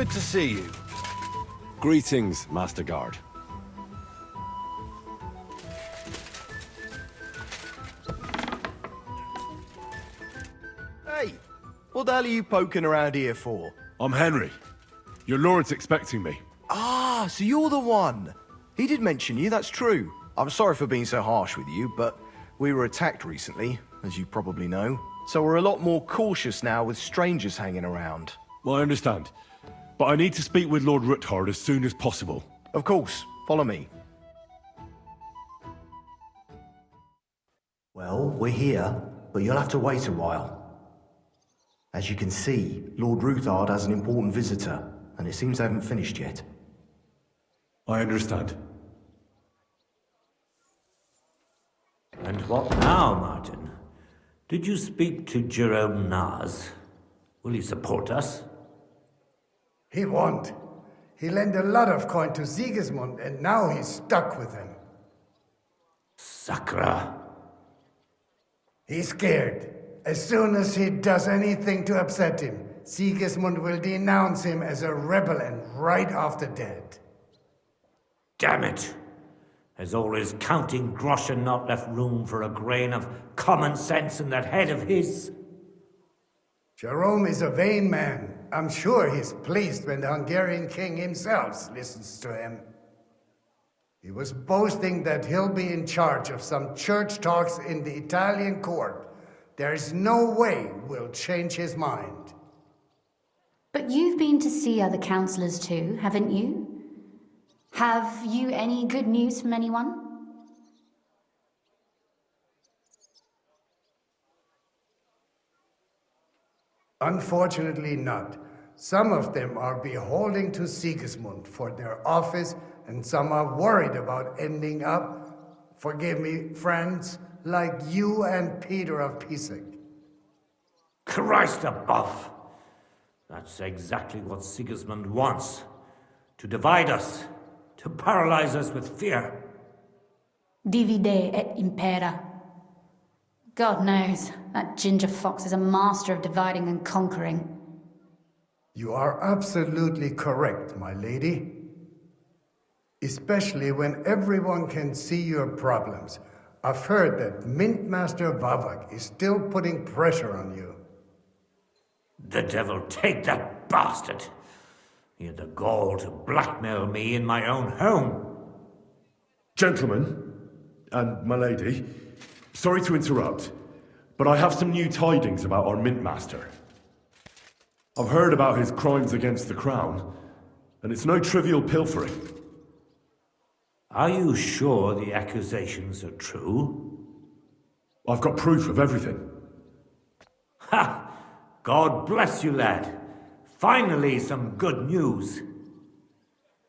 Good to see you. Greetings, Master Guard. Hey, what the hell are you poking around here for? I'm Henry. Your lord's expecting me. Ah, so you're the one. He did mention you, that's true. I'm sorry for being so harsh with you, but we were attacked recently, as you probably know. So we're a lot more cautious now with strangers hanging around. Well, I understand. But I need to speak with Lord Ruthard as soon as possible. Of course, follow me. Well, we're here, but you'll have to wait a while. As you can see, Lord Ruthard has an important visitor, and it seems they haven't finished yet. I understand. And what now, Martin? Did you speak to Jerome Naz? Will he support us? He won't. He lent a lot of coin to Sigismund, and now he's stuck with him. Sakra. He's scared. As soon as he does anything to upset him, Sigismund will denounce him as a rebel and right off the dead. Damn it! Has all his counting groschen not left room for a grain of common sense in that head of his? Jerome is a vain man. I'm sure he's pleased when the Hungarian king himself listens to him. He was boasting that he'll be in charge of some church talks in the Italian court. There's no way we'll change his mind. But you've been to see other councillors too, haven't you? Have you any good news from anyone? Unfortunately not. Some of them are beholden to Sigismund for their office, and some are worried about ending up, forgive me, friends, like you and Peter of Pisek. Christ above! That's exactly what Sigismund wants. To divide us. To paralyze us with fear. Divide et impera. God knows, that ginger fox is a master of dividing and conquering. You are absolutely correct, my lady. Especially when everyone can see your problems. I've heard that Mint Master Vavak is still putting pressure on you. The devil take that bastard! He had the gall to blackmail me in my own home. Gentlemen, and my lady, sorry to interrupt, but I have some new tidings about our Mint Master. I've heard about his crimes against the Crown, and it's no trivial pilfering. Are you sure the accusations are true? I've got proof of everything. Ha! God bless you, lad. Finally, some good news.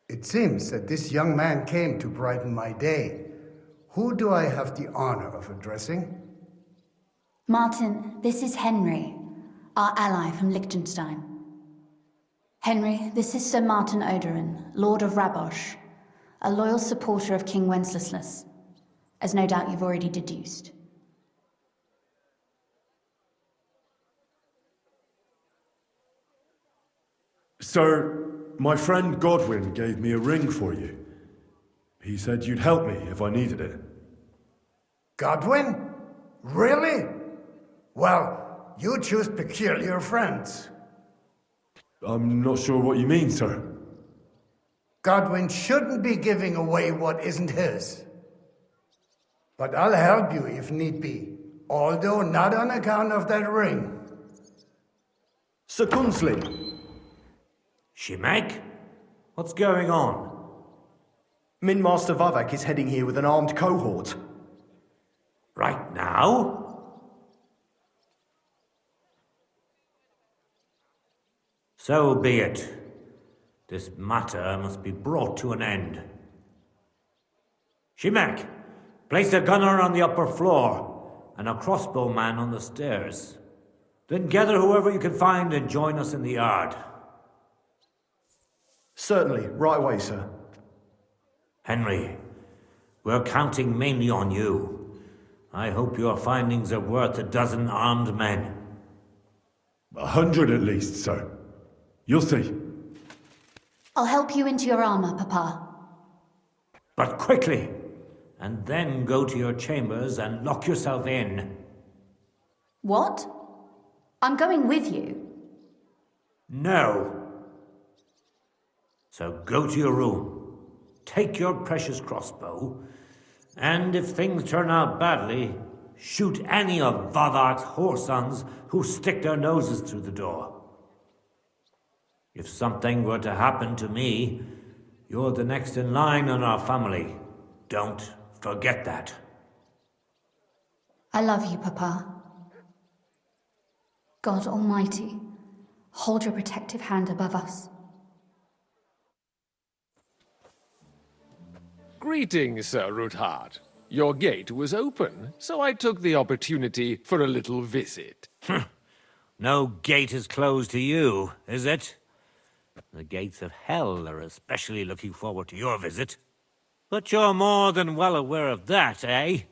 It seems that this young man came to brighten my day. Who do I have the honor of addressing? Martin, this is Henry, our ally from Liechtenstein. Henry, this is Sir Martin Odorin, Lord of Rabosh, a loyal supporter of King Wenceslas, as no doubt you've already deduced. Sir, my friend Godwin gave me a ring for you. He said you'd help me if I needed it. Godwin? Really? Well, you choose peculiar friends. I'm not sure what you mean, sir. Godwin shouldn't be giving away what isn't his. But I'll help you if need be, although not on account of that ring. Sir Kunslin. Shimek? What's going on? Mint Master Vavak is heading here with an armed cohort. Right now? So be it. This matter must be brought to an end. Shimek, place a gunner on the upper floor and a crossbowman on the stairs. Then gather whoever you can find and join us in the yard. Certainly, right away, sir. Henry, we're counting mainly on you. I hope your findings are worth a dozen armed men. 100 at least, sir. You'll see. I'll help you into your armor, Papa. But quickly, and then go to your chambers and lock yourself in. What? I'm going with you. No. So go to your room, take your precious crossbow, and if things turn out badly, shoot any of Vadar's whoresons who stick their noses through the door. If something were to happen to me, you're the next in line in our family. Don't forget that. I love you, Papa. God Almighty, hold your protective hand above us. Greetings, Sir Ruthard. Your gate was open, so I took the opportunity for a little visit. No gate is closed to you, is it? The gates of hell are especially looking forward to your visit. But you're more than well aware of that, eh?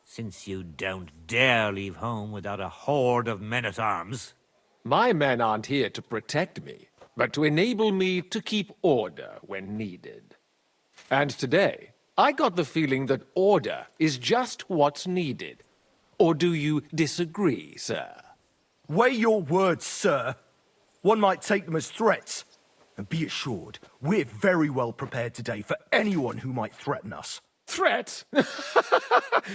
Since you don't dare leave home without a horde of men-at-arms. My men aren't here to protect me, but to enable me to keep order when needed. And today, I got the feeling that order is just what's needed. Or do you disagree, sir? Weigh your words, sir. One might take them as threats. And be assured, we're very well prepared today for anyone who might threaten us. Threat?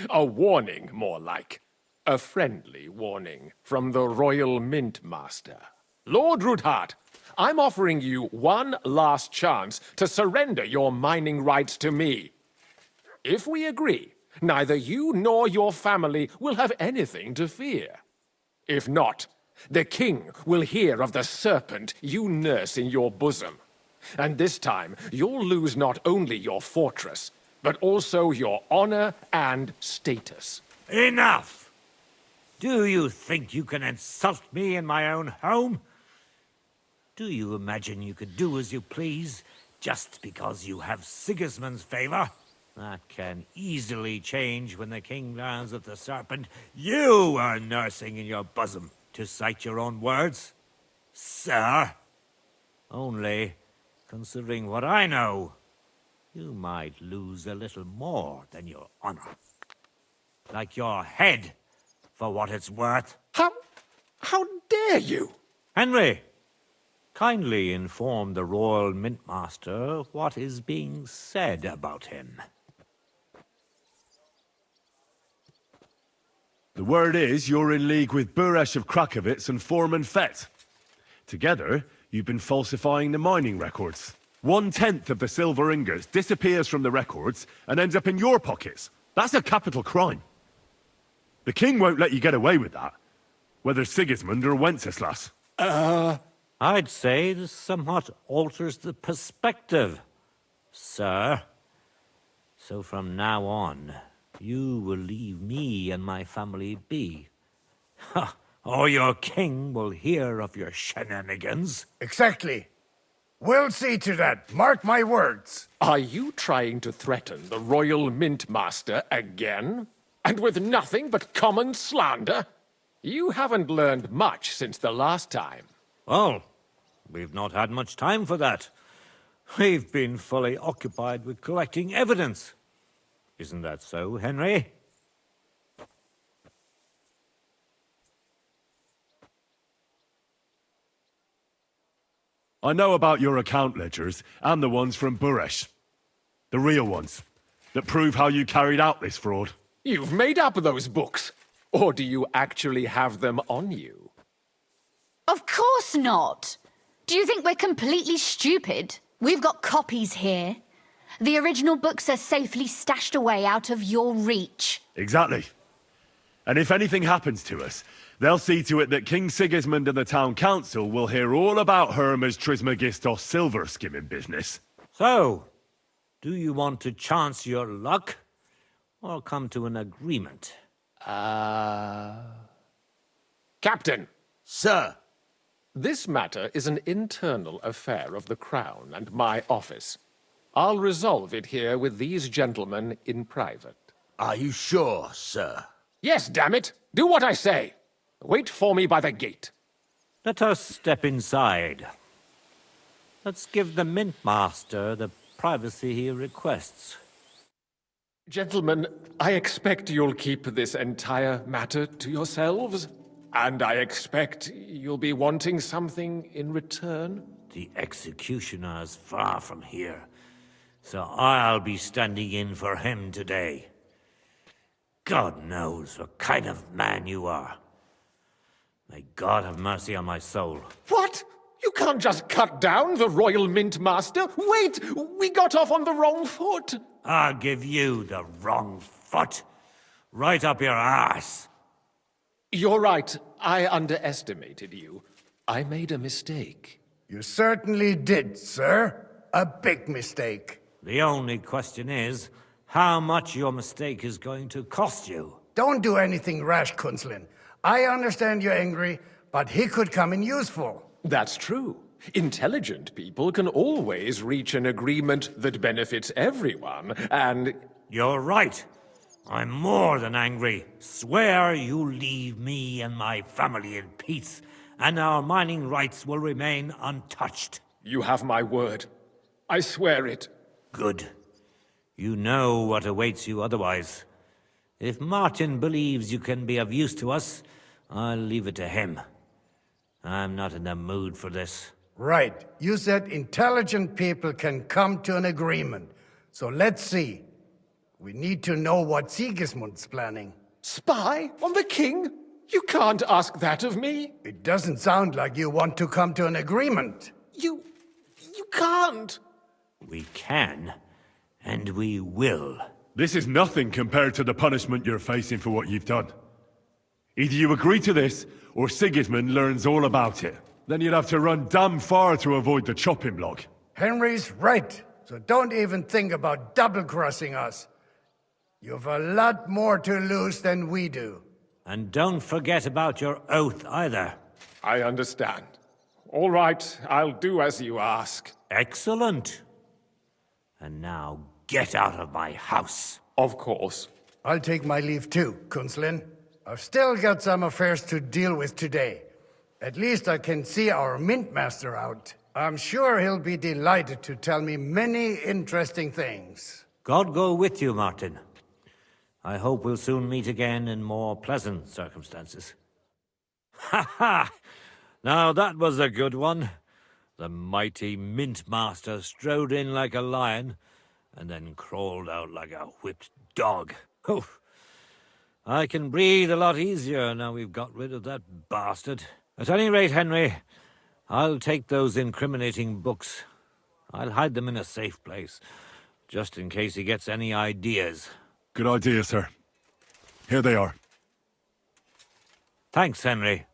A warning, more like. A friendly warning from the Royal Mint Master. Lord Ruthard, I'm offering you one last chance to surrender your mining rights to me. If we agree, neither you nor your family will have anything to fear. If not, the king will hear of the serpent you nurse in your bosom. And this time, you'll lose not only your fortress, but also your honor and status. Enough! Do you think you can insult me in my own home? Do you imagine you could do as you please just because you have Sigismund's favor? That can easily change when the king learns of the serpent you are nursing in your bosom, to cite your own words. Sir, only, considering what I know, you might lose a little more than your honor. Like your head, for what it's worth. How dare you? Henry, kindly inform the Royal Mintmaster what is being said about him. The word is you're in league with Buresh of Krakowitz and Foreman Fett. Together, you've been falsifying the mining records. 1/10 of the silver ingots disappears from the records and ends up in your pockets. That's a capital crime. The king won't let you get away with that, whether Sigismund or Wenceslas. I'd say this somewhat alters the perspective, sir. So from now on, you will leave me and my family be. Or your king will hear of your shenanigans. Exactly. We'll see to that. Mark my words. Are you trying to threaten the Royal Mint Master again? And with nothing but common slander? You haven't learned much since the last time. Well, we've not had much time for that. We've been fully occupied with collecting evidence. Isn't that so, Henry? I know about your account ledgers and the ones from Buresh. The real ones, that prove how you carried out this fraud. You've made up those books. Or do you actually have them on you? Of course not! Do you think we're completely stupid? We've got copies here. The original books are safely stashed away out of your reach. Exactly. And if anything happens to us, they'll see to it that King Sigismund and the town council will hear all about Hermes Trismegistos silver skimming business. So, do you want to chance your luck? Or come to an agreement? Captain, Sir, this matter is an internal affair of the Crown and my office. I'll resolve it here with these gentlemen in private. are you sure, sir? Yes, damn it! Do what I say! Wait for me by the gate. Let us step inside. Let's give the Mint Master the privacy he requests. Gentlemen, I expect you'll keep this entire matter to yourselves. And I expect you'll be wanting something in return. The executioner is far from here, so I'll be standing in for him today. God knows what kind of man you are. May God have mercy on my soul. What? You can't just cut down the Royal Mint Master. Wait, we got off on the wrong foot. I'll give you the wrong foot. Right up your arse. You're right. I underestimated you. I made a mistake. You certainly did, sir. A big mistake. The only question is, how much your mistake is going to cost you. Don't do anything rash, Kunslin. I understand you're angry, but he could come in useful. That's true. Intelligent people can always reach an agreement that benefits everyone, and... You're right. I'm more than angry. Swear you'll leave me and my family in peace, and our mining rights will remain untouched. You have my word. I swear it. Good. You know what awaits you otherwise. If Martin believes you can be of use to us, I'll leave it to him. I'm not in the mood for this. Right. You said intelligent people can come to an agreement. So let's see. We need to know what Sigismund's planning. Spy on the king? You can't ask that of me. It doesn't sound like you want to come to an agreement. You can't. We can, and we will. This is nothing compared to the punishment you're facing for what you've done. Either you agree to this, or Sigismund learns all about it. Then you'd have to run damn far to avoid the chopping block. Henry's right. So don't even think about double-crossing us. You've a lot more to lose than we do. And don't forget about your oath either. I understand. All right, I'll do as you ask. Excellent. And now get out of my house. Of course. I'll take my leave too, Kunslin. I've still got some affairs to deal with today. At least I can see our Mint Master out. I'm sure he'll be delighted to tell me many interesting things. God go with you, Martin. I hope we'll soon meet again in more pleasant circumstances. Ha ha! Now that was a good one. The mighty Mint Master strode in like a lion, and then crawled out like a whipped dog. Oof. I can breathe a lot easier now we've got rid of that bastard. At any rate, Henry, I'll take those incriminating books. I'll hide them in a safe place, just in case he gets any ideas. Good idea, sir. Here they are. Thanks, Henry.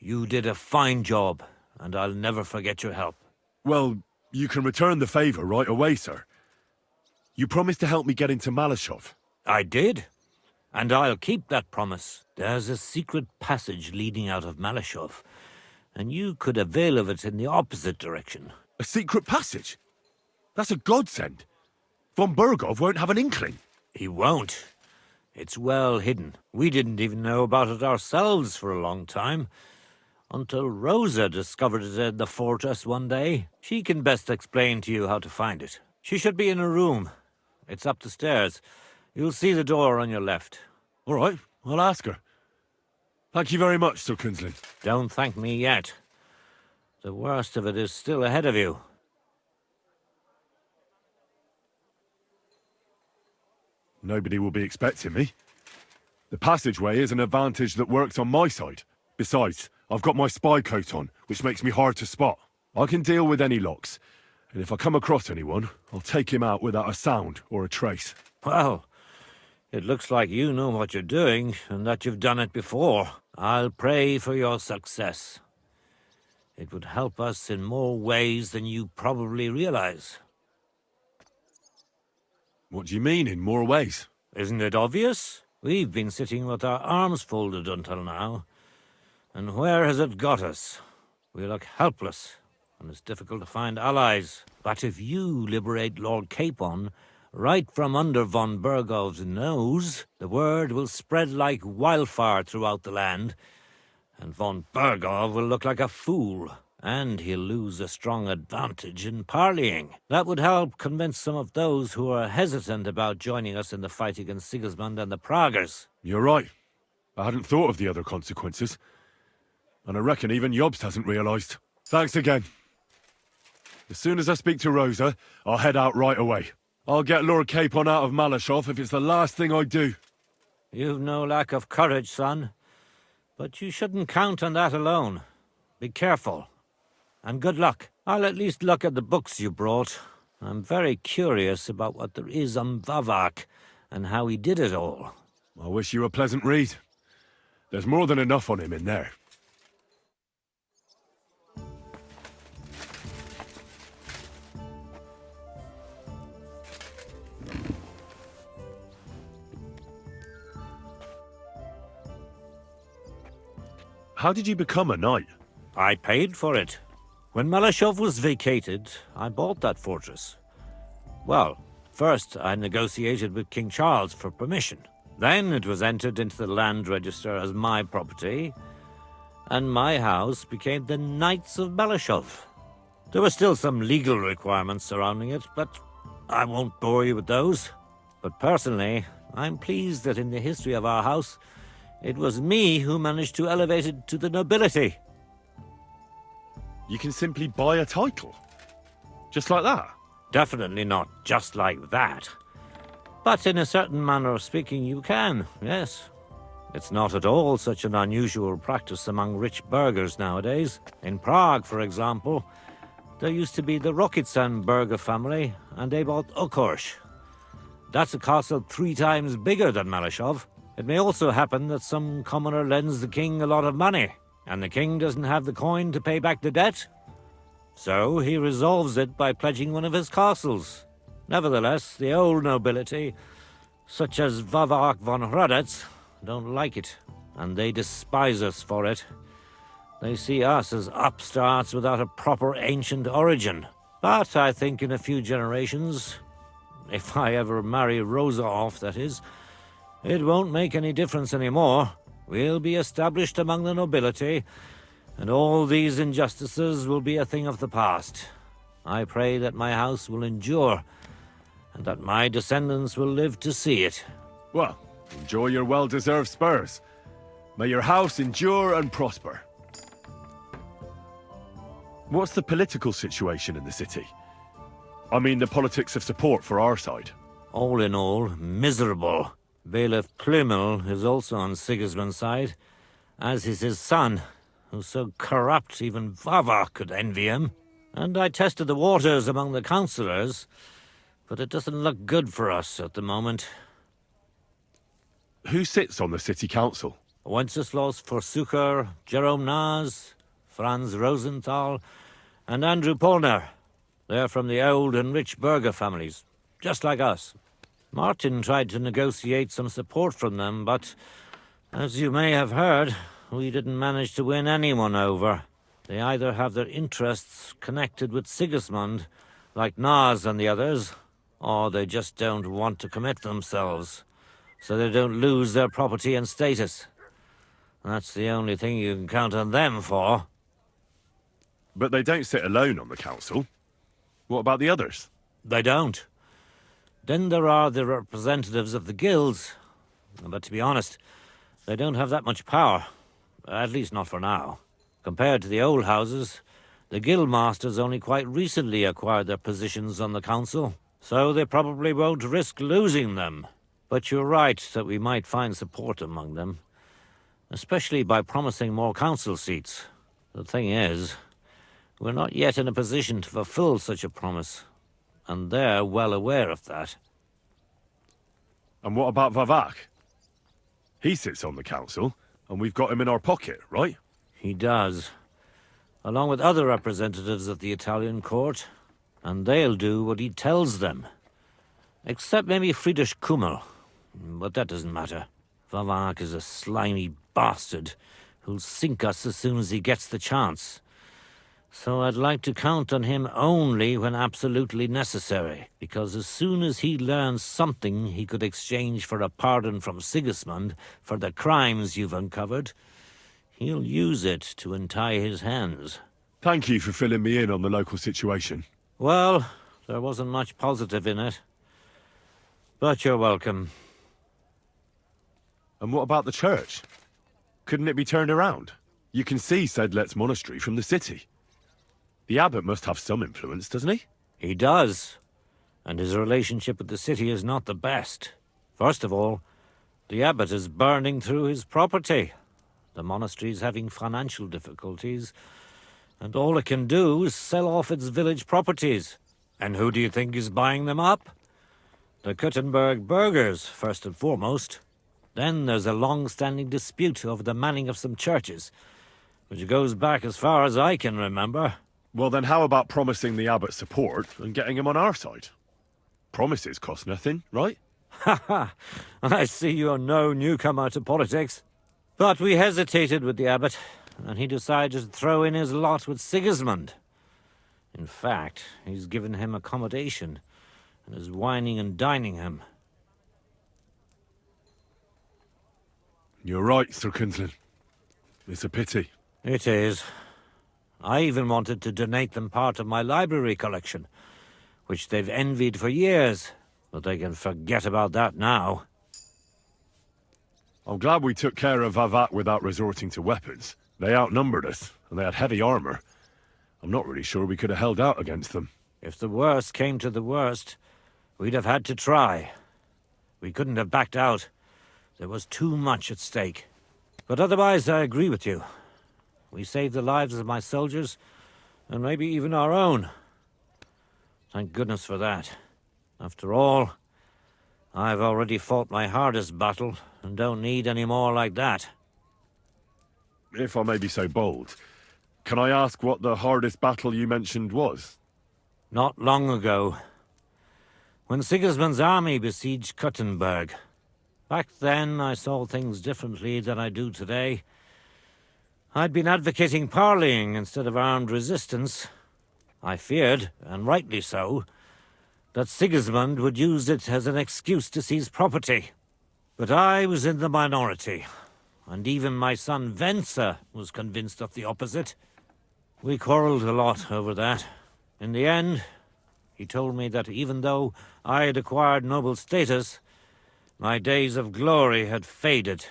You did a fine job, and I'll never forget your help. Well, you can return the favor right away, sir. You promised to help me get into Malashov. I did, and I'll keep that promise. There's a secret passage leading out of Malashov, and you could avail of it in the opposite direction. A secret passage? That's a godsend. Von Bergov won't have an inkling. He won't. It's well hidden. We didn't even know about it ourselves for a long time, until Rosa discovered it in the fortress one day. She can best explain to you how to find it. She should be in a room. It's up the stairs. You'll see the door on your left. All right, I'll ask her. Thank you very much, Sir Kunslin. Don't thank me yet. The worst of it is still ahead of you. Nobody will be expecting me. The passageway is an advantage that works on my side. Besides, I've got my spy coat on, which makes me hard to spot. I can deal with any locks, and if I come across anyone, I'll take him out without a sound or a trace. Well, it looks like you know what you're doing, and that you've done it before. I'll pray for your success. It would help us in more ways than you probably realize. What do you mean, in more ways? Isn't it obvious? We've been sitting with our arms folded until now. And where has it got us? We look helpless, and it's difficult to find allies. But if you liberate Lord Capon, right from under von Bergov's nose, the word will spread like wildfire throughout the land, and von Bergov will look like a fool, and he'll lose a strong advantage in parleying. That would help convince some of those who are hesitant about joining us in the fight against Sigismund and the Praguers. You're right. I hadn't thought of the other consequences. And I reckon even Jobst hasn't realized. Thanks again. As soon as I speak to Rosa, I'll head out right away. I'll get Lord Capon out of Malashov if it's the last thing I do. You've no lack of courage, son. But you shouldn't count on that alone. Be careful. And good luck. I'll at least look at the books you brought. I'm very curious about what there is on Vavak and how he did it all. I wish you a pleasant read. There's more than enough on him in there. How did you become a knight? I paid for it. When Malashov was vacated, I bought that fortress. Well, first I negotiated with King Charles for permission. Then it was entered into the land register as my property, and my house became the Knights of Malashov. There were still some legal requirements surrounding it, but I won't bore you with those. But personally, I'm pleased that in the history of our house, it was me who managed to elevate it to the nobility. You can simply buy a title? Just like that? Definitely not just like that. But in a certain manner of speaking, you can, yes. It's not at all such an unusual practice among rich burghers nowadays. In Prague, for example, there used to be the Rokitsan burgher family, and they bought Okorsh. That's a castle 3 times bigger than Malashov. It may also happen that some commoner lends the king a lot of money, and the king doesn't have the coin to pay back the debt. So he resolves it by pledging one of his castles. Nevertheless, the old nobility, such as Vavak von Hradec, don't like it, and they despise us for it. They see us as upstarts without a proper ancient origin. But I think in a few generations, if I ever marry Rosa off, that is, it won't make any difference anymore. We'll be established among the nobility, and all these injustices will be a thing of the past. I pray that my house will endure, and that my descendants will live to see it. Well, enjoy your well-deserved spurs. May your house endure and prosper. What's the political situation in the city? I mean the politics of support for our side. All in all, miserable. Bailiff Plymel is also on Sigismund's side, as is his son, who's so corrupt even Vava could envy him. And I tested the waters among the councillors, but it doesn't look good for us at the moment. Who sits on the city council? Wenceslaus Forsucher, Jerome Naz, Franz Rosenthal, and Andrew Polner. They're from the old and rich burgher families, just like us. Martin tried to negotiate some support from them, but, as you may have heard, we didn't manage to win anyone over. They either have their interests connected with Sigismund, like Naz and the others, or they just don't want to commit themselves, so they don't lose their property and status. That's the only thing you can count on them for. But they don't sit alone on the council. What about the others? They don't. Then there are the representatives of the guilds. But to be honest, they don't have that much power. At least not for now. Compared to the old houses, the guild masters only quite recently acquired their positions on the council, so they probably won't risk losing them. But you're right that we might find support among them, especially by promising more council seats. The thing is, we're not yet in a position to fulfill such a promise, and they're well aware of that. And what about Vavak? He sits on the council, and we've got him in our pocket, right? He does, along with other representatives of the Italian court, and they'll do what he tells them. Except maybe Friedrich Kummel, but that doesn't matter. Vavak is a slimy bastard who'll sink us as soon as he gets the chance. So I'd like to count on him only when absolutely necessary, because as soon as he learns something he could exchange for a pardon from Sigismund for the crimes you've uncovered, he'll use it to untie his hands. Thank you for filling me in on the local situation. Well, there wasn't much positive in it. But you're welcome. And what about the church? Couldn't it be turned around? You can see Sedlet's monastery from the city. The abbot must have some influence, doesn't he? He does. And his relationship with the city is not the best. First of all, the abbot is burning through his property. The monastery's having financial difficulties, and all it can do is sell off its village properties. And who do you think is buying them up? The Kuttenberg burghers, first and foremost. Then there's a long-standing dispute over the manning of some churches, which goes back as far as I can remember. Well, then how about promising the abbot support and getting him on our side? Promises cost nothing, right? Ha ha! I see you're no newcomer to politics. But we hesitated with the abbot, and he decided to throw in his lot with Sigismund. In fact, he's given him accommodation, and is wining and dining him. You're right, Sir Kinsman. It's a pity. It is. I even wanted to donate them part of my library collection, which they've envied for years, but they can forget about that now. I'm glad we took care of Vavat without resorting to weapons. They outnumbered us, and they had heavy armor. I'm not really sure we could have held out against them. If the worst came to the worst, we'd have had to try. We couldn't have backed out. There was too much at stake. But otherwise, I agree with you. We saved the lives of my soldiers, and maybe even our own. Thank goodness for that. After all, I've already fought my hardest battle, and don't need any more like that. If I may be so bold, can I ask what the hardest battle you mentioned was? Not long ago, when Sigismund's army besieged Kuttenberg. Back then, I saw things differently than I do today. I'd been advocating parleying instead of armed resistance. I feared, and rightly so, that Sigismund would use it as an excuse to seize property. But I was in the minority, and even my son Venser was convinced of the opposite. We quarreled a lot over that. In the end, he told me that even though I had acquired noble status, my days of glory had faded.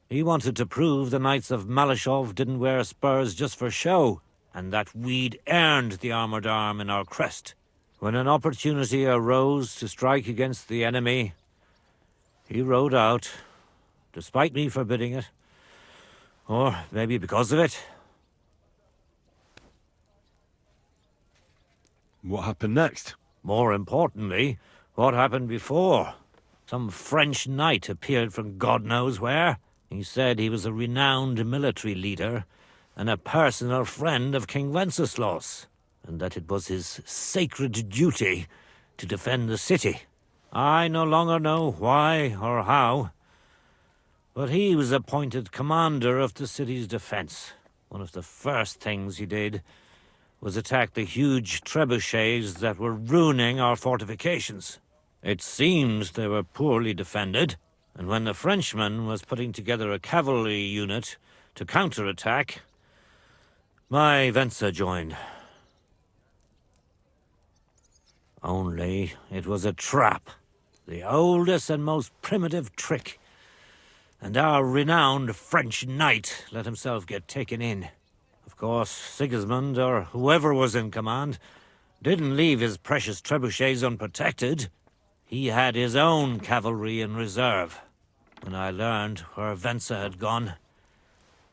He wanted to prove the Knights of Malashov didn't wear spurs just for show, and that we'd earned the armored arm in our crest. When an opportunity arose to strike against the enemy, he rode out, despite me forbidding it. Or maybe because of it. What happened next? More importantly, what happened before? Some French knight appeared from God knows where. He said he was a renowned military leader and a personal friend of King Wenceslas, and that it was his sacred duty to defend the city. I no longer know why or how, but he was appointed commander of the city's defense. One of the first things he did was attack the huge trebuchets that were ruining our fortifications. It seems they were poorly defended, and when the Frenchman was putting together a cavalry unit to counterattack, my Venser joined. Only it was a trap, the oldest and most primitive trick, and our renowned French knight let himself get taken in. Of course, Sigismund, or whoever was in command, didn't leave his precious trebuchets unprotected. He had his own cavalry in reserve. When I learned where Venser had gone,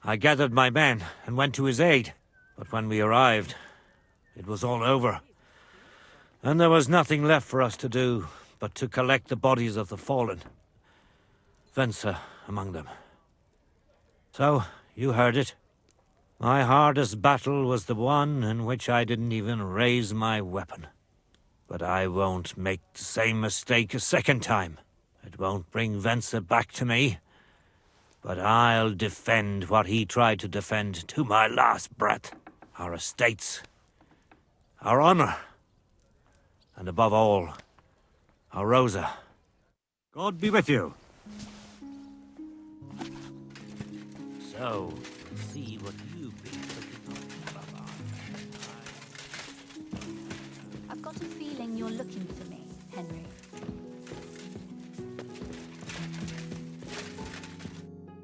I gathered my men and went to his aid. But when we arrived, it was all over. And there was nothing left for us to do but to collect the bodies of the fallen. Venser among them. So, you heard it. My hardest battle was the one in which I didn't even raise my weapon. But I won't make the same mistake a second time. It won't bring Venser back to me. But I'll defend what he tried to defend to my last breath. Our estates, our honor, and above all, our Rosa. God be with you. So, see what you've been looking for, Baba. I've got a feeling you're looking for me, Henry.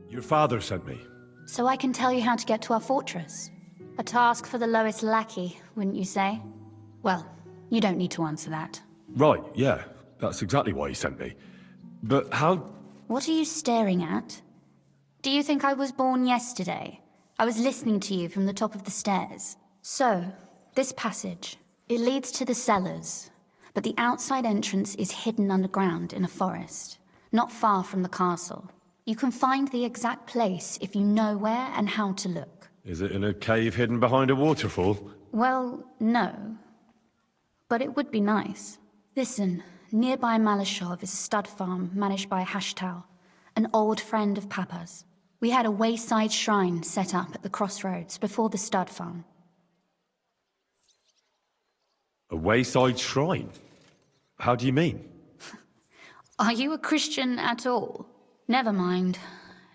Your father sent me. So I can tell you how to get to our fortress. A task for the lowest lackey, wouldn't you say? Well, you don't need to answer that. Right, yeah. That's exactly why he sent me. But how... What are you staring at? Do you think I was born yesterday? I was listening to you from the top of the stairs. So, this passage, it leads to the cellars, but the outside entrance is hidden underground in a forest, not far from the castle. You can find the exact place if you know where and how to look. Is it in a cave hidden behind a waterfall? Well, no. But it would be nice. Listen, nearby Malashov is a stud farm managed by Hashtal, an old friend of Papa's. We had a wayside shrine set up at the crossroads before the stud farm. A wayside shrine? How do you mean? Are you a Christian at all? Never mind.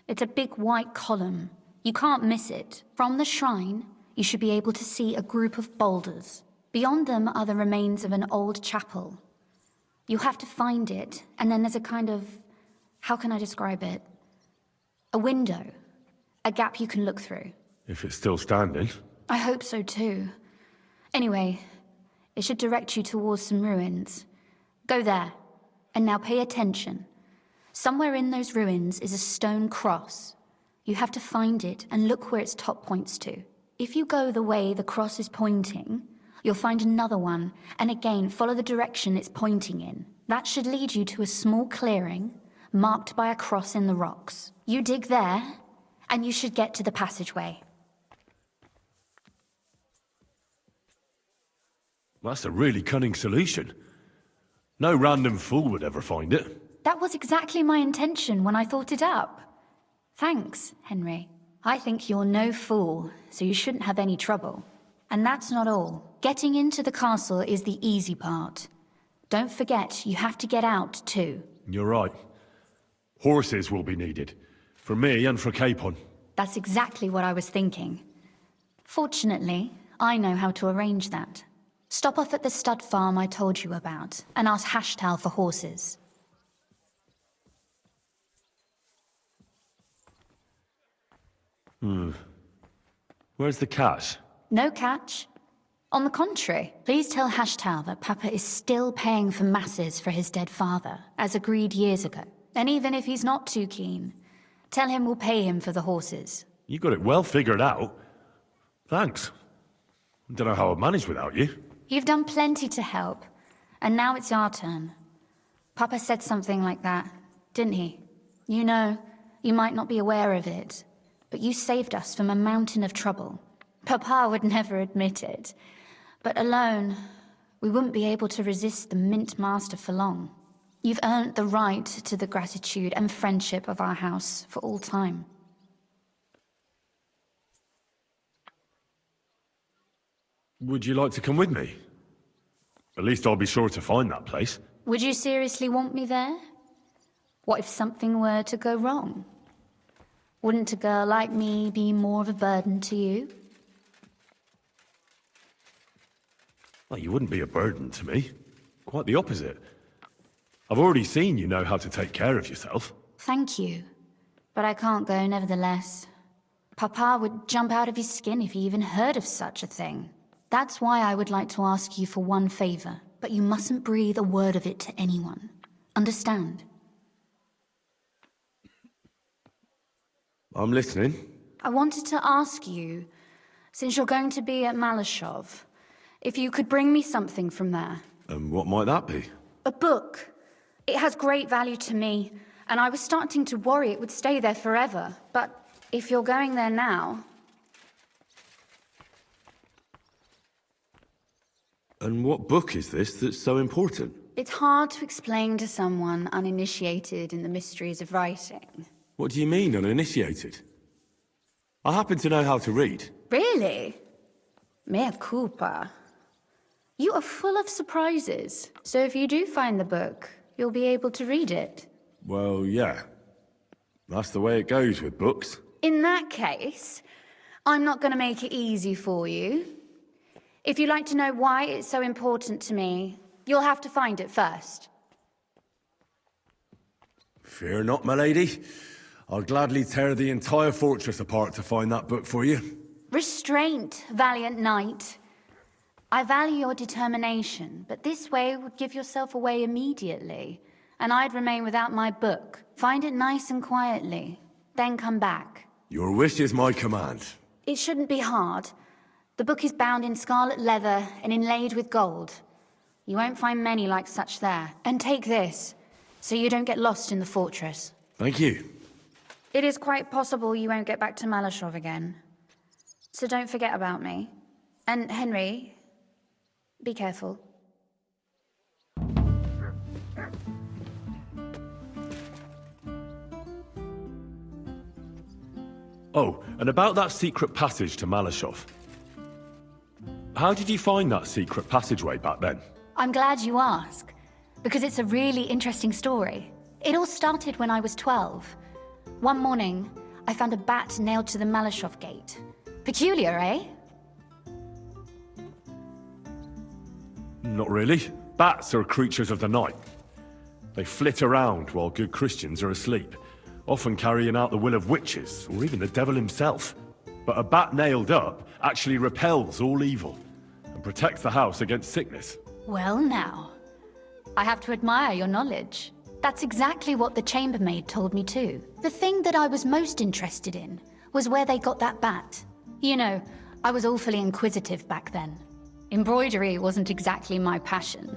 It's a big white column. You can't miss it. From the shrine, you should be able to see a group of boulders. Beyond them are the remains of an old chapel. You have to find it, and then there's a kind of... how can I describe it? A window. A gap you can look through. If it's still standing. I hope so too. Anyway, it should direct you towards some ruins. Go there. And now pay attention. Somewhere in those ruins is a stone cross. You have to find it and look where its top points to. If you go the way the cross is pointing, you'll find another one, and again follow the direction it's pointing in. That should lead you to a small clearing, marked by a cross in the rocks. You dig there, and you should get to the passageway. That's a really cunning solution. No random fool would ever find it. That was exactly my intention when I thought it up. Thanks, Henry. I think you're no fool, so you shouldn't have any trouble. And that's not all. Getting into the castle is the easy part. Don't forget, you have to get out, too. You're right. Horses will be needed. For me and for Capon. That's exactly what I was thinking. Fortunately, I know how to arrange that. Stop off at the stud farm I told you about, and ask Hashtal for horses. Where's the cash? No catch. On the contrary, please tell Hashtal that Papa is still paying for masses for his dead father, as agreed years ago. And even if he's not too keen, tell him we'll pay him for the horses. You got it well figured out. Thanks. Don't know how I'd manage without you. You've done plenty to help, and now it's our turn. Papa said something like that, didn't he? You know, you might not be aware of it, but you saved us from a mountain of trouble. Papa would never admit it, but alone, we wouldn't be able to resist the Mint Master for long. You've earned the right to the gratitude and friendship of our house for all time. Would you like to come with me? At least I'll be sure to find that place. Would you seriously want me there? What if something were to go wrong? Wouldn't a girl like me be more of a burden to you? Well, you wouldn't be a burden to me. Quite the opposite. I've already seen you know how to take care of yourself. Thank you. But I can't go nevertheless. Papa would jump out of his skin if he even heard of such a thing. That's why I would like to ask you for one favor, but you mustn't breathe a word of it to anyone. Understand? I'm listening. I wanted to ask you, since you're going to be at Malashov, if you could bring me something from there. And what might that be? A book. It has great value to me, and I was starting to worry it would stay there forever. But if you're going there now... And what book is this that's so important? It's hard to explain to someone uninitiated in the mysteries of writing. What do you mean, uninitiated? I happen to know how to read. Really? Mea culpa. You are full of surprises. So if you do find the book, you'll be able to read it. Well, yeah. That's the way it goes with books. In that case, I'm not going to make it easy for you. If you'd like to know why it's so important to me, you'll have to find it first. Fear not, my lady. I'll gladly tear the entire fortress apart to find that book for you. Restraint, valiant knight. I value your determination, but this way would give yourself away immediately, and I'd remain without my book. Find it nice and quietly, then come back. Your wish is my command. It shouldn't be hard. The book is bound in scarlet leather and inlaid with gold. You won't find many like such there. And take this, so you don't get lost in the fortress. Thank you. It is quite possible you won't get back to Malashov again. So don't forget about me. And Henry, be careful. Oh, and about that secret passage to Malashov. How did you find that secret passageway back then? I'm glad you ask, because it's a really interesting story. It all started when I was 12. One morning, I found a bat nailed to the Malashov gate. Peculiar, eh? Not really. Bats are creatures of the night. They flit around while good Christians are asleep, often carrying out the will of witches, or even the devil himself. But a bat nailed up actually repels all evil, and protects the house against sickness. Well now, I have to admire your knowledge. That's exactly what the chambermaid told me too. The thing that I was most interested in was where they got that bat. You know, I was awfully inquisitive back then. Embroidery wasn't exactly my passion,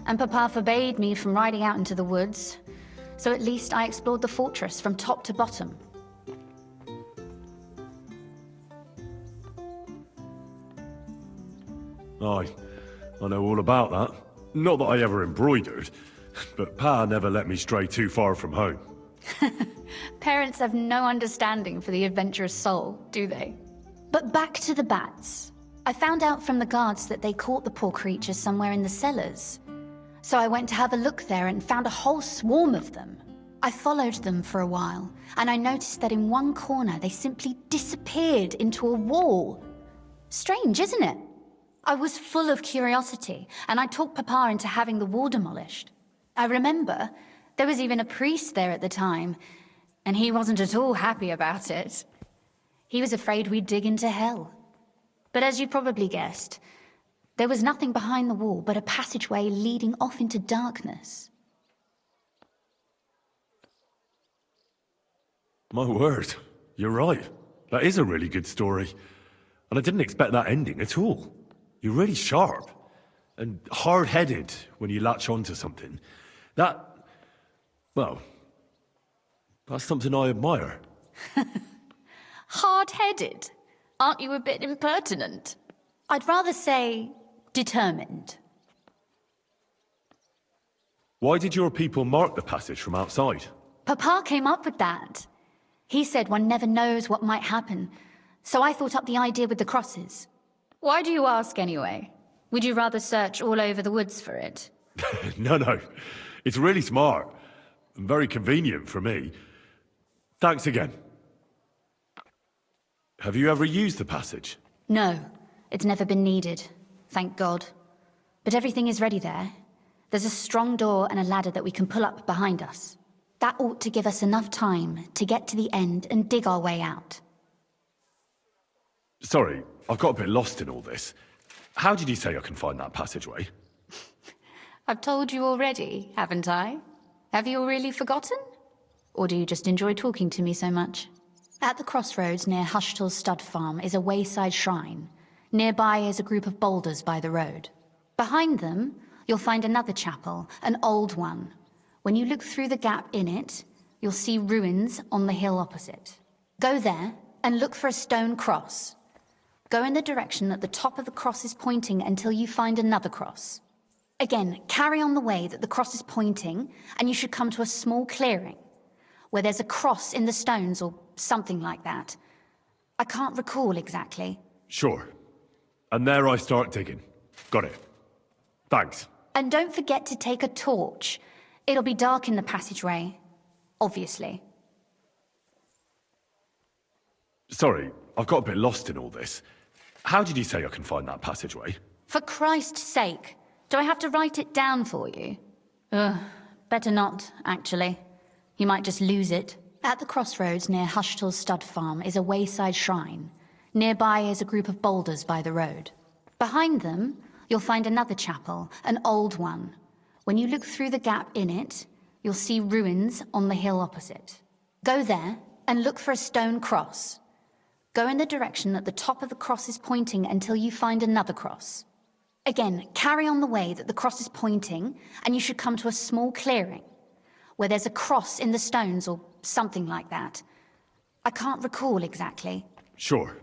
and Papa forbade me from riding out into the woods, so at least I explored the fortress from top to bottom. I know all about that. Not that I ever embroidered, but Pa never let me stray too far from home. Parents have no understanding for the adventurous soul, do they? But back to the bats. I found out from the guards that they caught the poor creatures somewhere in the cellars. So I went to have a look there and found a whole swarm of them. I followed them for a while, and I noticed that in one corner they simply disappeared into a wall. Strange, isn't it? I was full of curiosity, and I talked Papa into having the wall demolished. I remember there was even a priest there at the time, and he wasn't at all happy about it. He was afraid we'd dig into hell. But as you probably guessed, there was nothing behind the wall but a passageway leading off into darkness. My word, you're right. That is a really good story. And I didn't expect that ending at all. You're really sharp and hard-headed when you latch onto something. Well, that's something I admire. Hard-headed? Aren't you a bit impertinent? I'd rather say determined. Why did your people mark the passage from outside? Papa came up with that. He said one never knows what might happen, so I thought up the idea with the crosses. Why do you ask anyway? Would you rather search all over the woods for it? No. It's really smart. And very convenient for me. Thanks again. Have you ever used the passage? No, it's never been needed. Thank God. But everything is ready there. There's a strong door and a ladder that we can pull up behind us. That ought to give us enough time to get to the end and dig our way out. Sorry, I've got a bit lost in all this. How did you say I can find that passageway? I've told you already, haven't I? Have you really forgotten? Or do you just enjoy talking to me so much? At the crossroads near Hushtal's stud farm is a wayside shrine. Nearby is a group of boulders by the road. Behind them, you'll find another chapel, an old one. When you look through the gap in it, you'll see ruins on the hill opposite. Go there and look for a stone cross. Go in the direction that the top of the cross is pointing until you find another cross. Again, carry on the way that the cross is pointing, and you should come to a small clearing, where there's a cross in the stones or something like that. I can't recall exactly. Sure. And there I start digging. Got it. Thanks. And don't forget to take a torch. It'll be dark in the passageway, obviously. Sorry, I've got a bit lost in all this. How did you say I can find that passageway? For Christ's sake, do I have to write it down for you? Better not, actually. You might just lose it. At the crossroads near Hushtal's stud farm is a wayside shrine. Nearby is a group of boulders by the road. Behind them, you'll find another chapel, an old one. When you look through the gap in it, you'll see ruins on the hill opposite. Go there and look for a stone cross. Go in the direction that the top of the cross is pointing until you find another cross. Again, carry on the way that the cross is pointing, and you should come to a small clearing, where there's a cross in the stones or something like that. I can't recall exactly. Sure.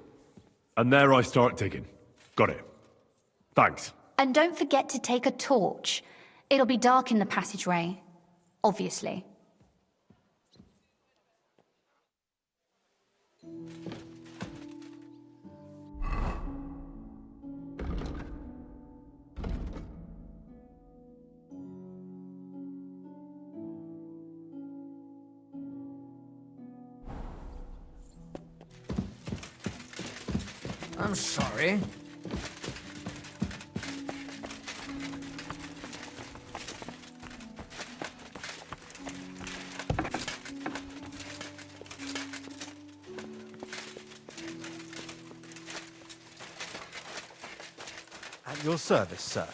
And there I start digging. Got it. Thanks. And don't forget to take a torch. It'll be dark in the passageway, obviously. I'm sorry. At your service, sir.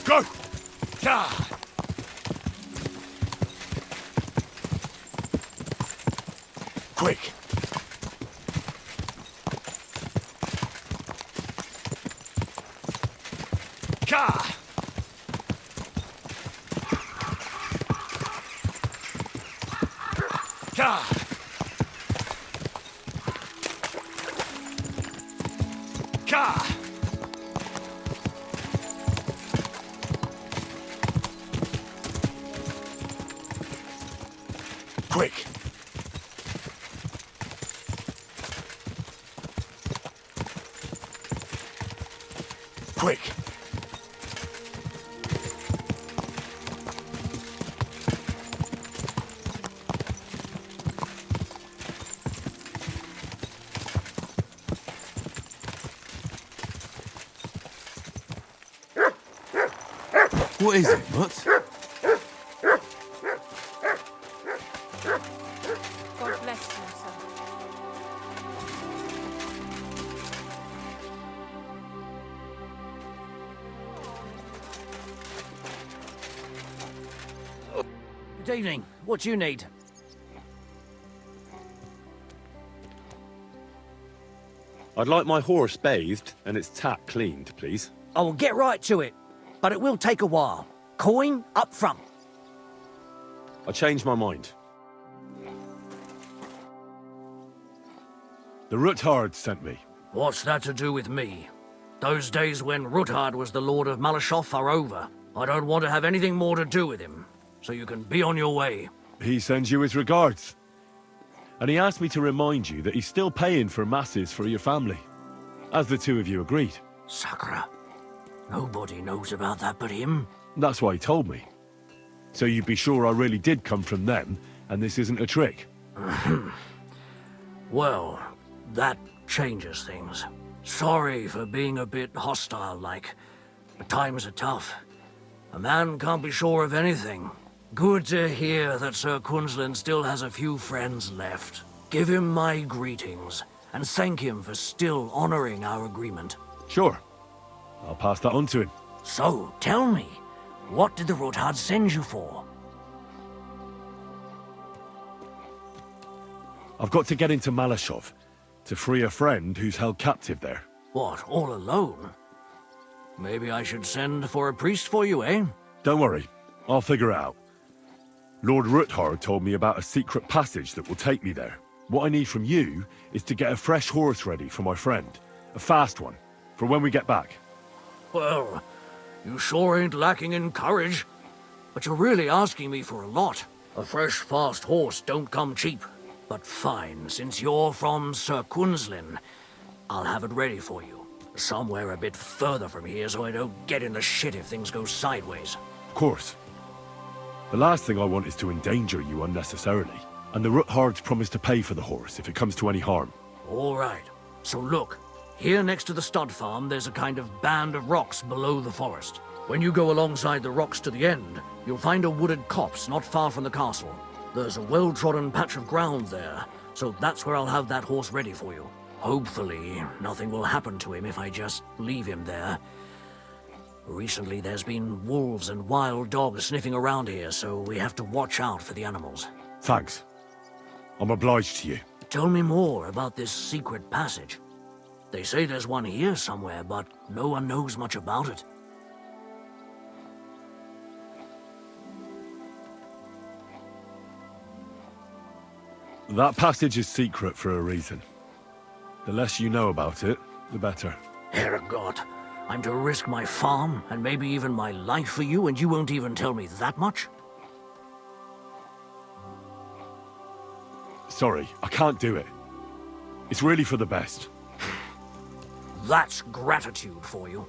Go! Yeah! Quick! Ka! Ka! Ka! Quick! Quick! What is it, Mutt? God bless you, sir. Good evening. What do you need? I'd like my horse bathed and its tack cleaned, please. I will get right to it, but it will take a while. Coin up front. I changed my mind. The Ruthard sent me. What's that to do with me? Those days when Ruthard was the Lord of Malashov are over. I don't want to have anything more to do with him, so you can be on your way. He sends you his regards. And he asked me to remind you that he's still paying for masses for your family, as the two of you agreed. Sakura. Nobody knows about that but him. That's why he told me. So you'd be sure I really did come from them, and this isn't a trick. Well, that changes things. Sorry for being a bit hostile-like, but times are tough. A man can't be sure of anything. Good to hear that Sir Quinlan still has a few friends left. Give him my greetings, and thank him for still honoring our agreement. Sure. I'll pass that on to him. So, tell me, what did the Rothard send you for? I've got to get into Malashov to free a friend who's held captive there. What, all alone? Maybe I should send for a priest for you, eh? Don't worry, I'll figure it out. Lord Ruthard told me about a secret passage that will take me there. What I need from you is to get a fresh horse ready for my friend. A fast one, for when we get back. Well, you sure ain't lacking in courage. But you're really asking me for a lot. A fresh, fast horse don't come cheap. But fine, since you're from Sir Quinlan, I'll have it ready for you. Somewhere a bit further from here so I don't get in the shit if things go sideways. Of course. The last thing I want is to endanger you unnecessarily. And the Ruthards promised to pay for the horse if it comes to any harm. All right. So look, here next to the stud farm, there's a kind of band of rocks below the forest. When you go alongside the rocks to the end, you'll find a wooded copse not far from the castle. There's a well-trodden patch of ground there, so that's where I'll have that horse ready for you. Hopefully, nothing will happen to him if I just leave him there. Recently, there's been wolves and wild dogs sniffing around here, so we have to watch out for the animals. Thanks. I'm obliged to you. Tell me more about this secret passage. They say there's one here somewhere, but no one knows much about it. That passage is secret for a reason. The less you know about it, the better. Herrgott, I'm to risk my farm and maybe even my life for you, and you won't even tell me that much? Sorry, I can't do it. It's really for the best. That's gratitude for you.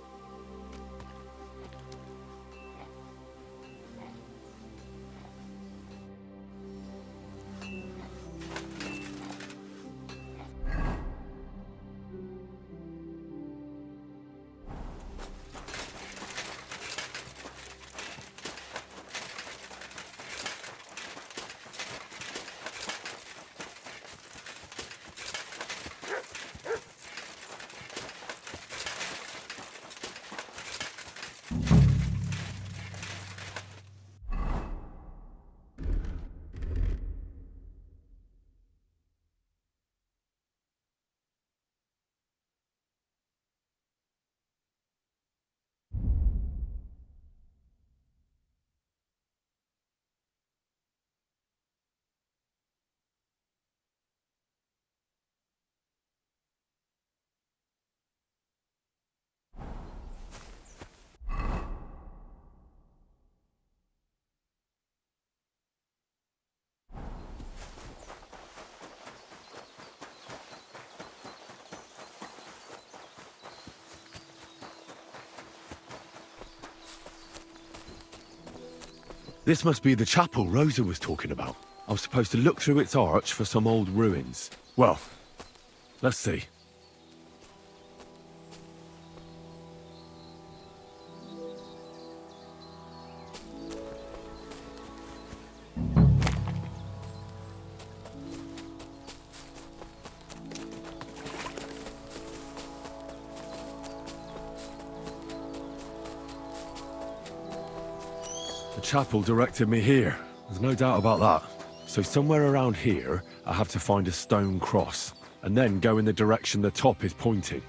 This must be the chapel Rosa was talking about. I was supposed to look through its arch for some old ruins. Well, let's see. The chapel directed me here. There's no doubt about that. So somewhere around here, I have to find a stone cross, and then go in the direction the top is pointing.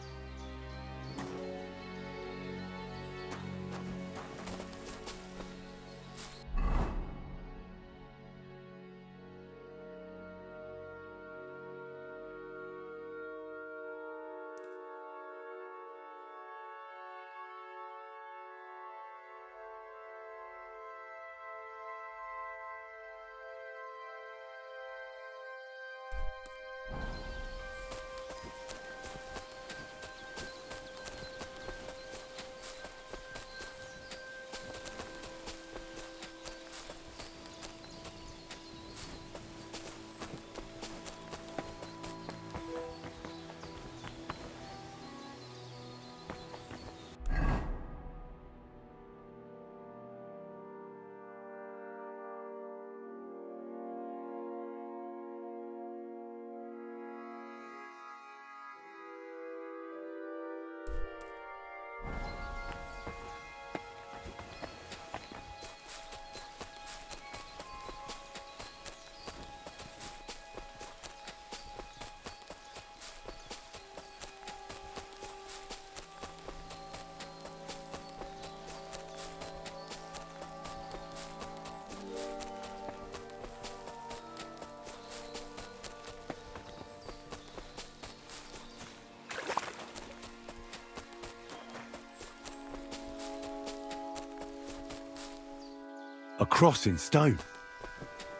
A cross in stone.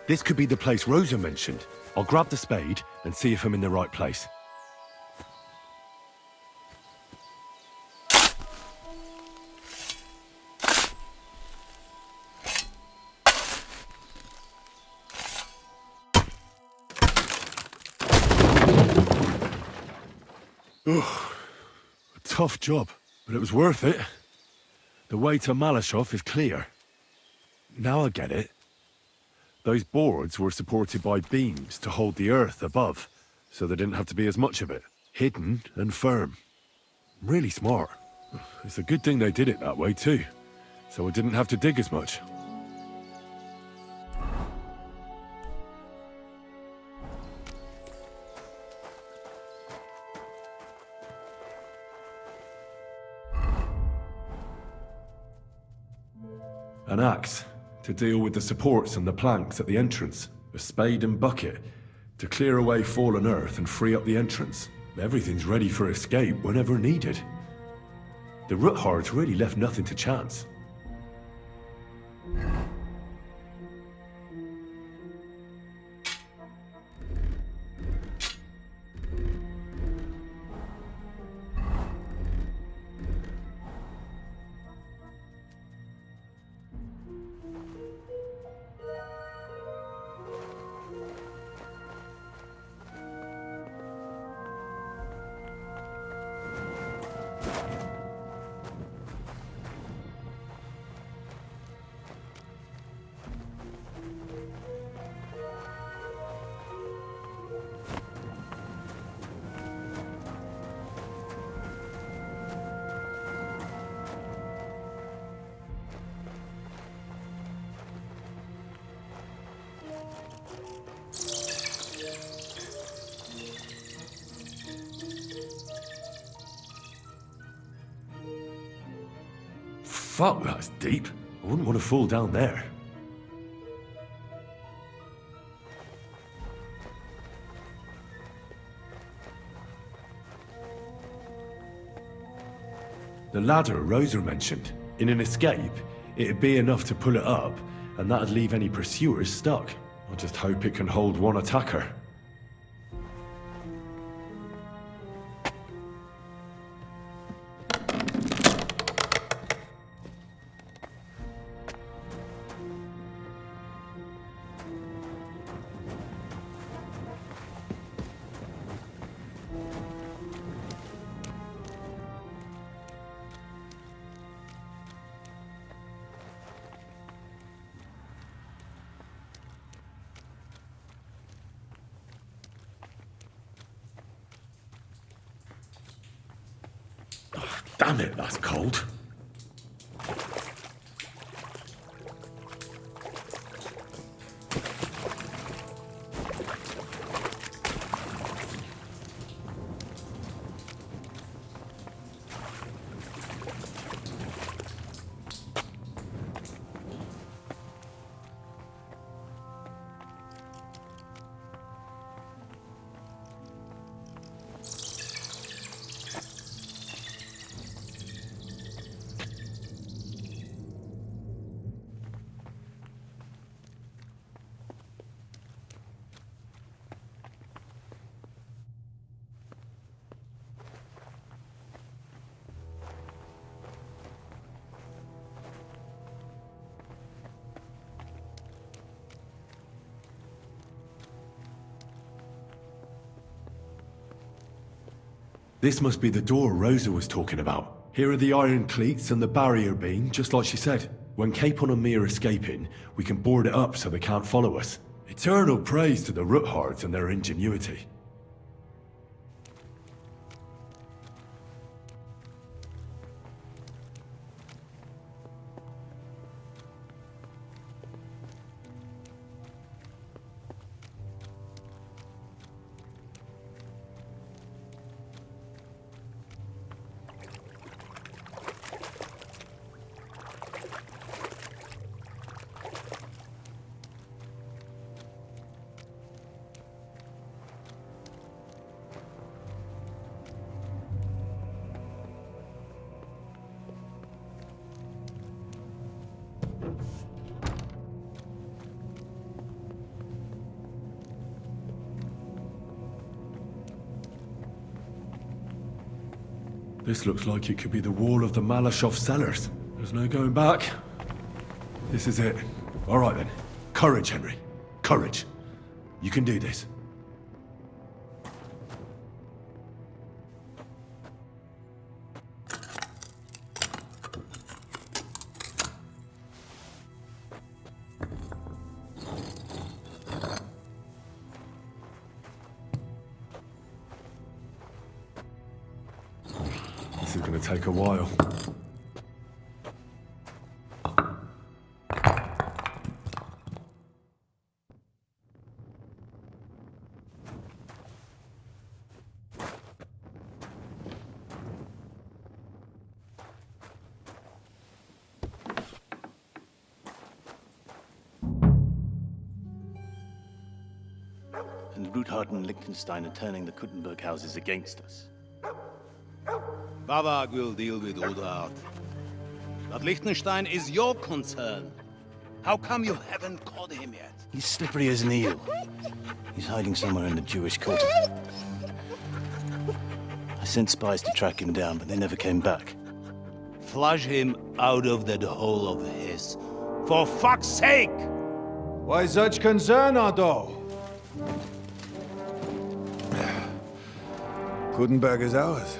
This could be the place Rosa mentioned. I'll grab the spade and see if I'm in the right place. A tough job, but it was worth it. The way to Malashov is clear. Now I get it. Those boards were supported by beams to hold the earth above, so there didn't have to be as much of it. Hidden and firm. Really smart. It's a good thing they did it that way too, so I didn't have to dig as much. An axe to deal with the supports and the planks at the entrance. A spade and bucket to clear away fallen earth and free up the entrance. Everything's ready for escape whenever needed. The Ruthards really left nothing to chance. Fuck, that's deep. I wouldn't want to fall down there. The ladder Rosa mentioned. In an escape, it'd be enough to pull it up, and that'd leave any pursuers stuck. I just hope it can hold one attacker. Damn it, that's cold. This must be the door Rosa was talking about. Here are the iron cleats and the barrier beam, just like she said. When Capon and me are escaping, we can board it up so they can't follow us. Eternal praise to the Ruthards and their ingenuity. This looks like it could be the wall of the Malashov cellars. There's no going back. This is it. All right then. Courage, Henry. Courage. You can do this. This is going to take a while. And Ruthard and Liechtenstein are turning the Kuttenberg houses against us. Bavag will deal with Ruthard. But Liechtenstein is your concern. How come you haven't caught him yet? He's slippery as an eel. He's hiding somewhere in the Jewish quarter. I sent spies to track him down, but they never came back. Flush him out of that hole of his. For fuck's sake! Why such concern, Otto? Kuttenberg is ours.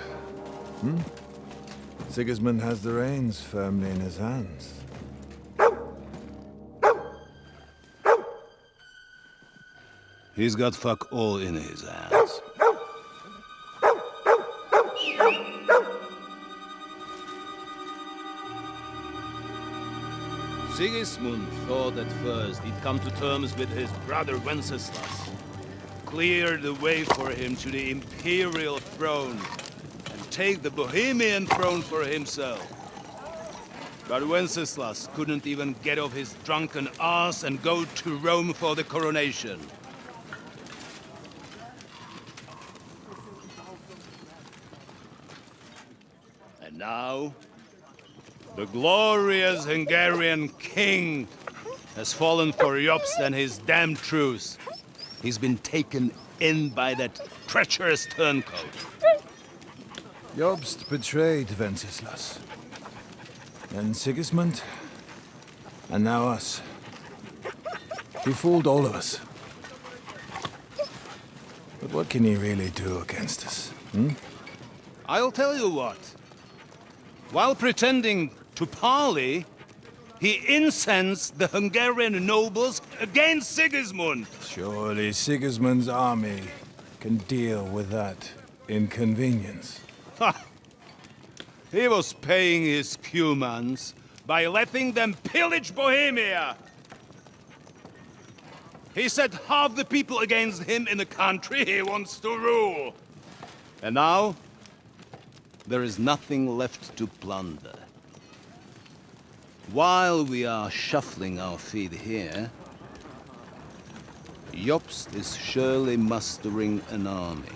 Sigismund has the reins firmly in his hands. He's got fuck all in his hands. Sigismund thought at first he'd come to terms with his brother Wenceslas, clear the way for him to the imperial throne, and take the Bohemian throne for himself. But Wenceslas couldn't even get off his drunken ass and go to Rome for the coronation. And now, the glorious Hungarian king has fallen for Jobst and his damned truce. He's been taken in by that treacherous turncoat. Jobst betrayed Wenceslas. Then Sigismund. And now us. He fooled all of us. But what can he really do against us? I'll tell you what. While pretending to parley, he incensed the Hungarian nobles against Sigismund. Surely Sigismund's army can deal with that inconvenience. Ha! He was paying his Cumans by letting them pillage Bohemia. He set half the people against him in the country he wants to rule. And now, there is nothing left to plunder. While we are shuffling our feet here, Jobst is surely mustering an army.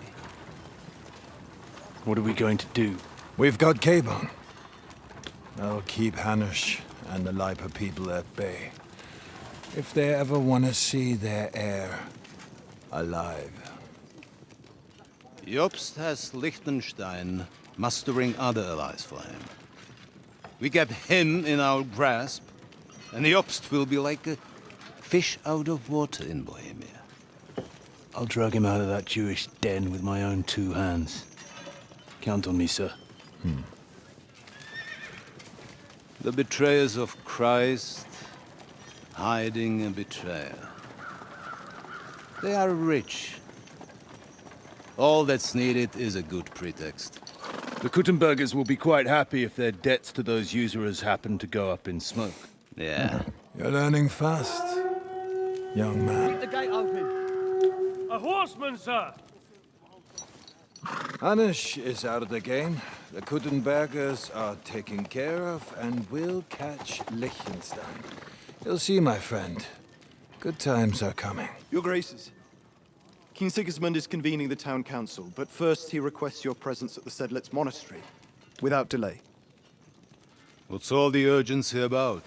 What are we going to do? We've got Cabon. I'll keep Hanush and the Lipa people at bay. If they ever want to see their heir alive. Jobst has Liechtenstein mustering other allies for him. We get him in our grasp, and Jobst will be like a fish out of water in Bohemia. I'll drag him out of that Jewish den with my own 2 hands. Count on me, sir. The betrayers of Christ, hiding a betrayer. They are rich. All that's needed is a good pretext. The Kuttenbergers will be quite happy if their debts to those usurers happen to go up in smoke. Yeah. You're learning fast, young man. Keep the gate open. A horseman, sir! Hanush is out of the game. The Kuttenbergers are taken care of and will catch Liechtenstein. You'll see, my friend. Good times are coming. Your Graces, King Sigismund is convening the town council, but first he requests your presence at the Sedlitz monastery, without delay. What's all the urgency about?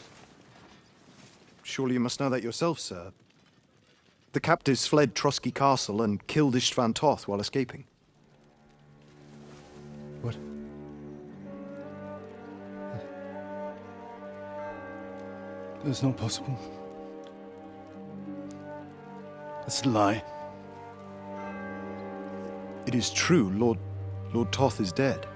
Surely you must know that yourself, sir. The captives fled Trotsky Castle and killed Istvan Toth while escaping. What? That's not possible. That's a lie. It is true, Lord Toth is dead.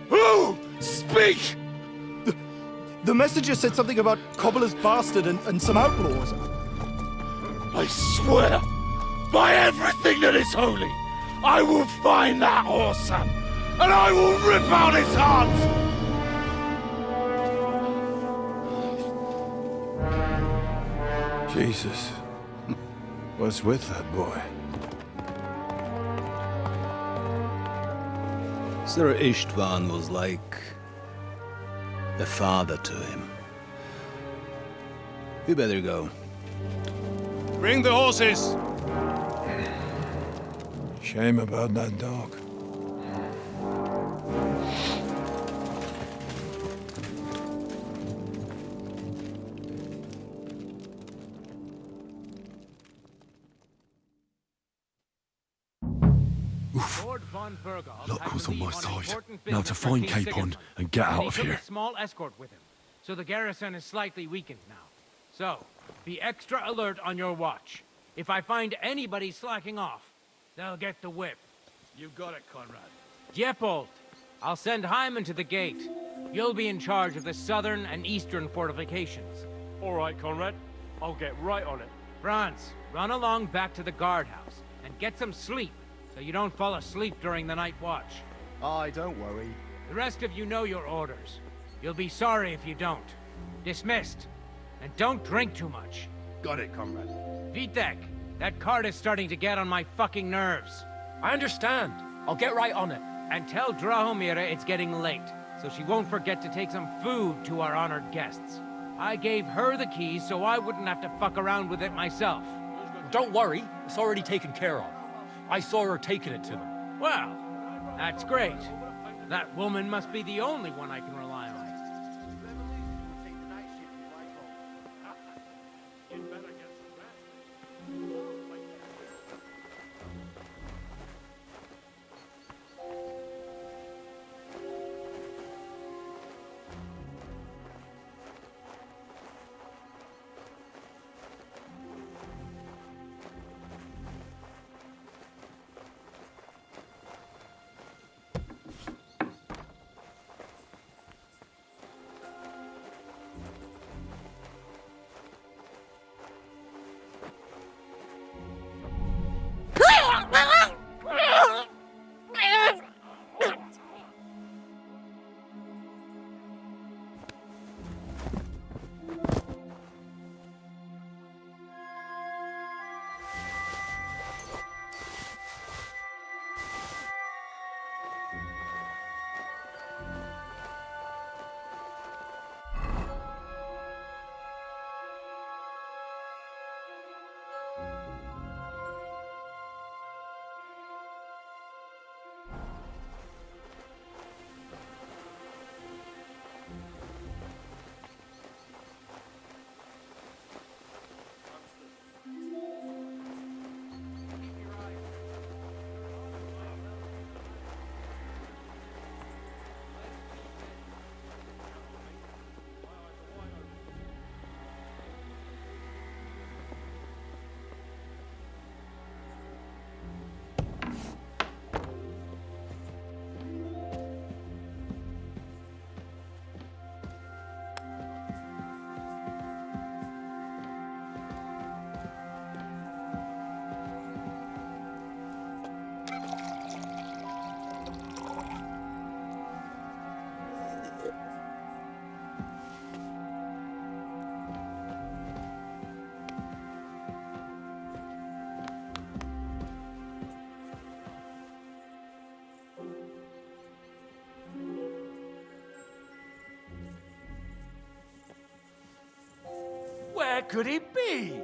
Who? Speak! The messenger said something about Cobbler's bastard and some outlaws. I swear, by everything that is holy, I will find that whoreson, and I will rip out his heart! Jesus. What's with that boy? Sir Ishtvan was like a father to him. You better go. Bring the horses! Shame about that dog. Luck was on my side. Now to find Capon and get out of here. A small escort with him, so the garrison is slightly weakened now. So, be extra alert on your watch. If I find anybody slacking off, they'll get the whip. You got it, Conrad. Diepold, I'll send Hyman to the gate. You'll be in charge of the southern and eastern fortifications. All right, Conrad. I'll get right on it. Franz, run along back to the guardhouse and get some sleep so you don't fall asleep during the night watch. Aye, don't worry. The rest of you know your orders. You'll be sorry if you don't. Dismissed. And don't drink too much. Got it, comrade. Vitek, that cart is starting to get on my fucking nerves. I understand. I'll get right on it. And tell Drahomira it's getting late, so she won't forget to take some food to our honored guests. I gave her the keys so I wouldn't have to fuck around with it myself. Don't worry. It's already taken care of. I saw her taking it to them. Well, that's great. That woman must be the only one I can rely on. Where could he be?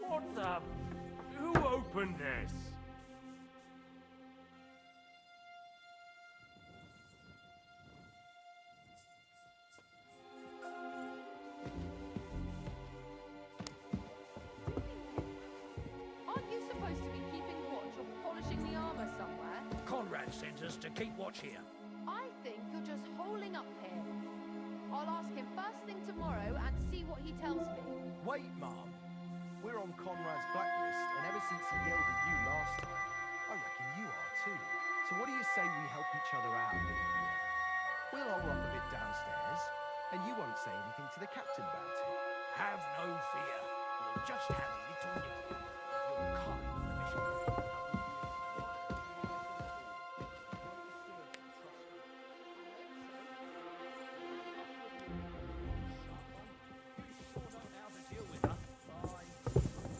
What the... Who opened this? sent us to keep watch here. I think you're just holding up here. I'll ask him first thing tomorrow and see what he tells me. Wait, Mom. We're on Conrad's blacklist, and ever since he yelled at you last time, I reckon you are too. So what do you say we help each other out a bit here? We'll hole up a bit downstairs, and you won't say anything to the captain about it. Have no fear. We'll just have a little nip of your kind permission.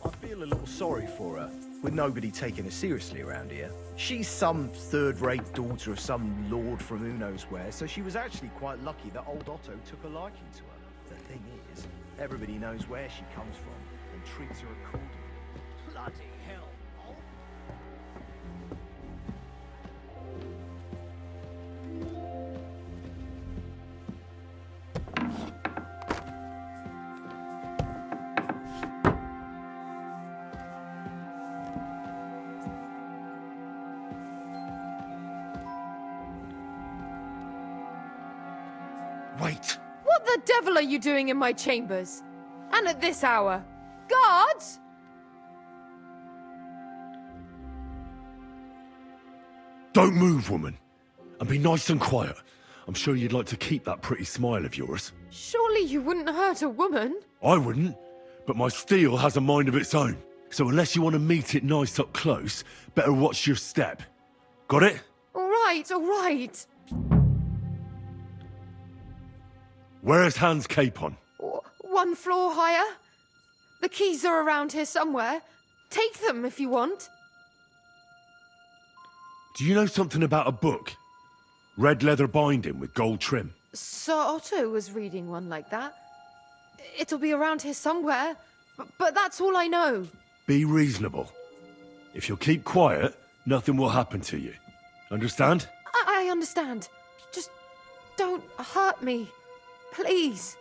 I feel a little sorry for her, with nobody taking her seriously around here. She's some third-rate daughter of some lord from who knows where, so she was actually quite lucky that old Otto took a liking to her. The thing is, everybody knows where she comes from and treats her accordingly. Bloody hell. Wait! What the devil are you doing in my chambers? And at this hour? Guards! Don't move, woman. And be nice and quiet. I'm sure you'd like to keep that pretty smile of yours. Surely you wouldn't hurt a woman? I wouldn't, but my steel has a mind of its own. So unless you want to meet it nice up close, better watch your step. Got it? All right, all right. Where's Hans' cape on? One floor higher. The keys are around here somewhere. Take them if you want. Do you know something about a book? Red leather binding with gold trim. Sir Otto was reading one like that. It'll be around here somewhere, but that's all I know. Be reasonable. If you'll keep quiet, nothing will happen to you. Understand? I understand. Just don't hurt me. Please.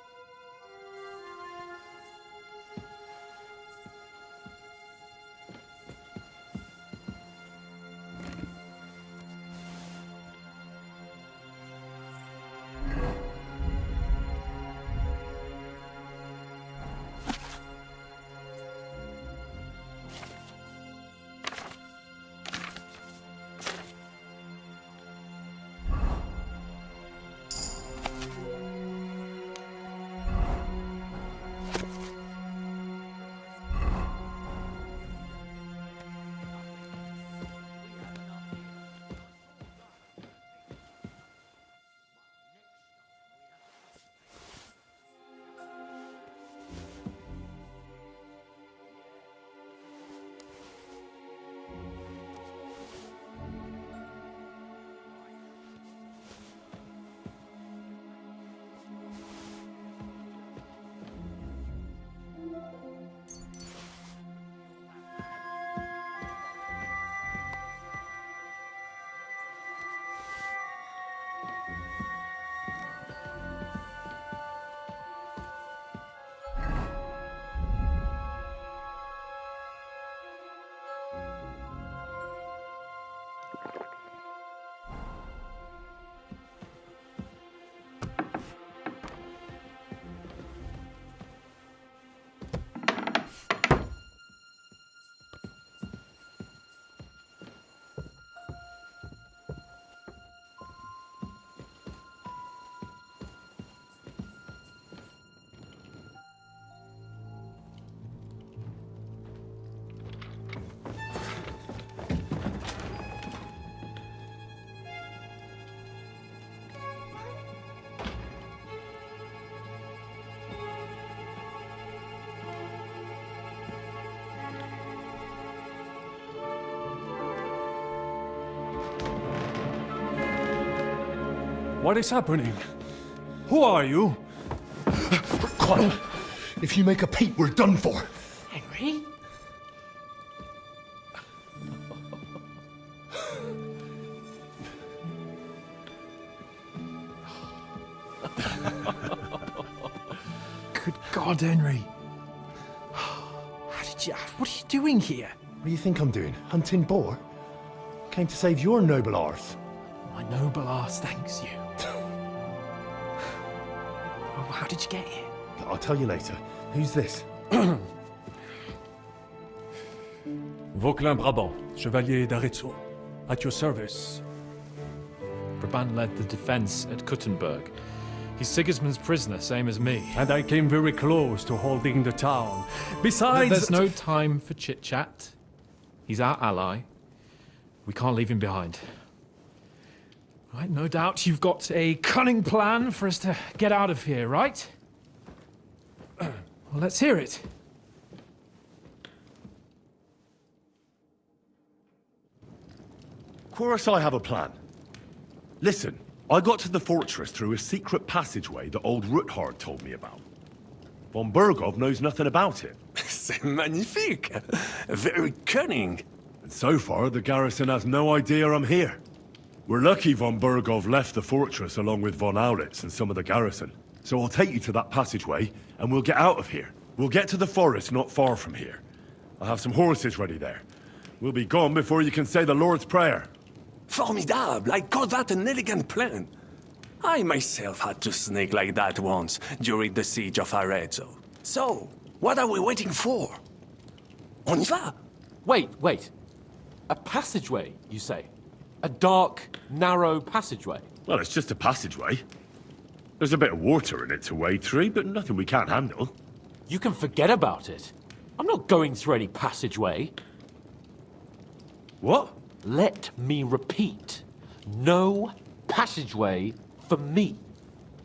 What is happening? Who are you? Quiet. If you make a peep, we're done for. Henry? Good God, Henry. What are you doing here? What do you think I'm doing? Hunting boar? Came to save your noble arse. My noble ass thanks you. Oh, how did you get here? I'll tell you later. Who's this? Vauquelin Brabant, Chevalier d'Aretzo. At your service. Brabant led the defense at Kuttenberg. He's Sigismund's prisoner, same as me. And I came very close to holding the town. Besides... There's no time for chit-chat. He's our ally. We can't leave him behind. Right, no doubt you've got a cunning plan for us to get out of here, right? Well, let's hear it. Of course I have a plan. Listen, I got to the fortress through a secret passageway that old Ruthard told me about. Von Bergov knows nothing about it. C'est magnifique! Very cunning. And so far, the garrison has no idea I'm here. We're lucky von Bergov left the fortress along with von Aulitz and some of the garrison. So I'll take you to that passageway, and we'll get out of here. We'll get to the forest not far from here. I'll have some horses ready there. We'll be gone before you can say the Lord's Prayer. Formidable! I call that an elegant plan. I myself had to sneak like that once during the siege of Arezzo. So, what are we waiting for? On y va! Wait. A passageway, you say? A dark, narrow passageway? Well, it's just a passageway. There's a bit of water in it to wade through, but nothing we can't handle. You can forget about it. I'm not going through any passageway. What? Let me repeat. No passageway for me.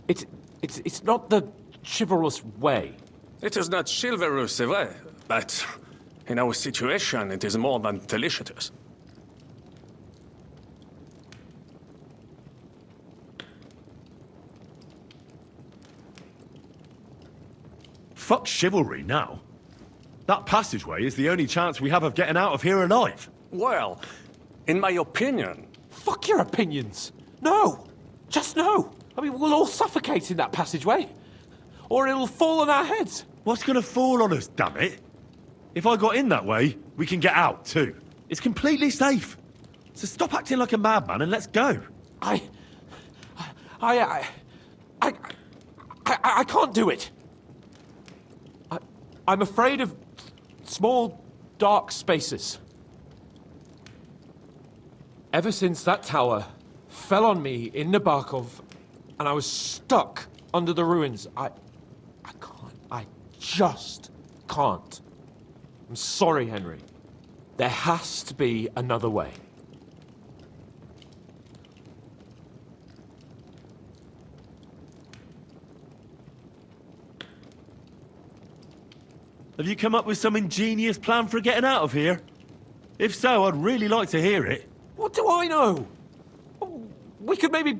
It's not the chivalrous way. It is not chivalrous, c'est vrai, but in our situation, it is more than delicious. Fuck chivalry now. That passageway is the only chance we have of getting out of here alive. Well, in my opinion... Fuck your opinions! No! Just no! I mean, we'll all suffocate in that passageway. Or it'll fall on our heads. What's gonna fall on us, damn it? If I got in that way, we can get out, too. It's completely safe. So stop acting like a madman and let's go. I can't do it. I'm afraid of small, dark spaces. Ever since that tower fell on me in Nabokov, and I was stuck under the ruins, I just can't. I'm sorry, Henry. There has to be another way. Have you come up with some ingenious plan for getting out of here? If so, I'd really like to hear it. What do I know? We could maybe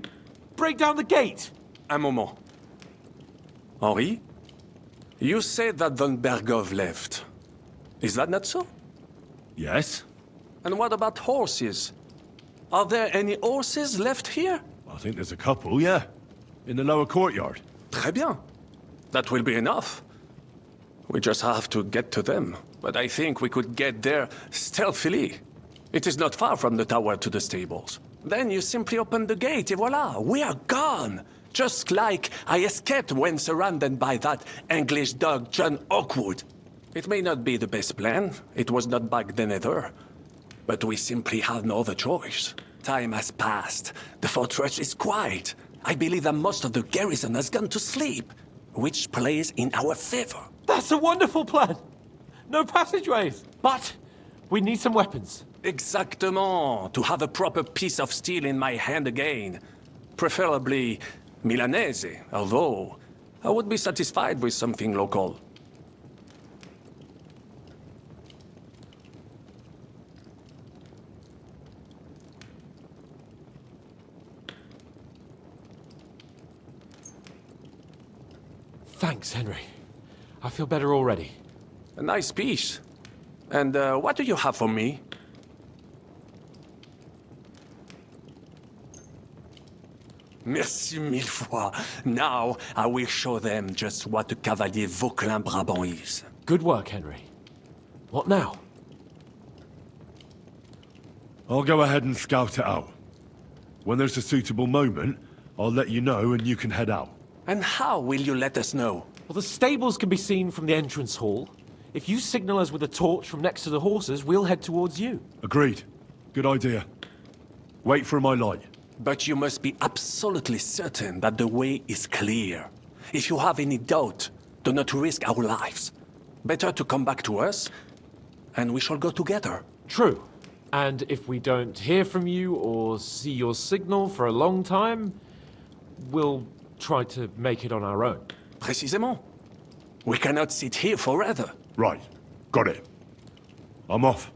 break down the gate. Un moment. Henri? You said that von Bergov left. Is that not so? Yes. And what about horses? Are there any horses left here? I think there's a couple, yeah. In the lower courtyard. Très bien. That will be enough. We just have to get to them. But I think we could get there stealthily. It is not far from the tower to the stables. Then you simply open the gate, et voila, we are gone! Just like I escaped when surrounded by that English dog John Oakwood. It may not be the best plan, it was not back then either. But we simply have no other choice. Time has passed, the fortress is quiet. I believe that most of the garrison has gone to sleep, which plays in our favor. That's a wonderful plan! No passageways! But we need some weapons. Exactement. To have a proper piece of steel in my hand again. Preferably Milanese, although I would be satisfied with something local. Thanks, Henry. I feel better already. A nice piece. And what do you have for me? Merci mille fois. Now I will show them just what a Cavalier Vauquelin Brabant is. Good work, Henry. What now? I'll go ahead and scout it out. When there's a suitable moment, I'll let you know and you can head out. And how will you let us know? Well, the stables can be seen from the entrance hall. If you signal us with a torch from next to the horses, we'll head towards you. Agreed. Good idea. Wait for my light. But you must be absolutely certain that the way is clear. If you have any doubt, do not risk our lives. Better to come back to us, and we shall go together. True. And if we don't hear from you or see your signal for a long time, we'll try to make it on our own. Précisément. We cannot sit here forever. Right. Got it. I'm off.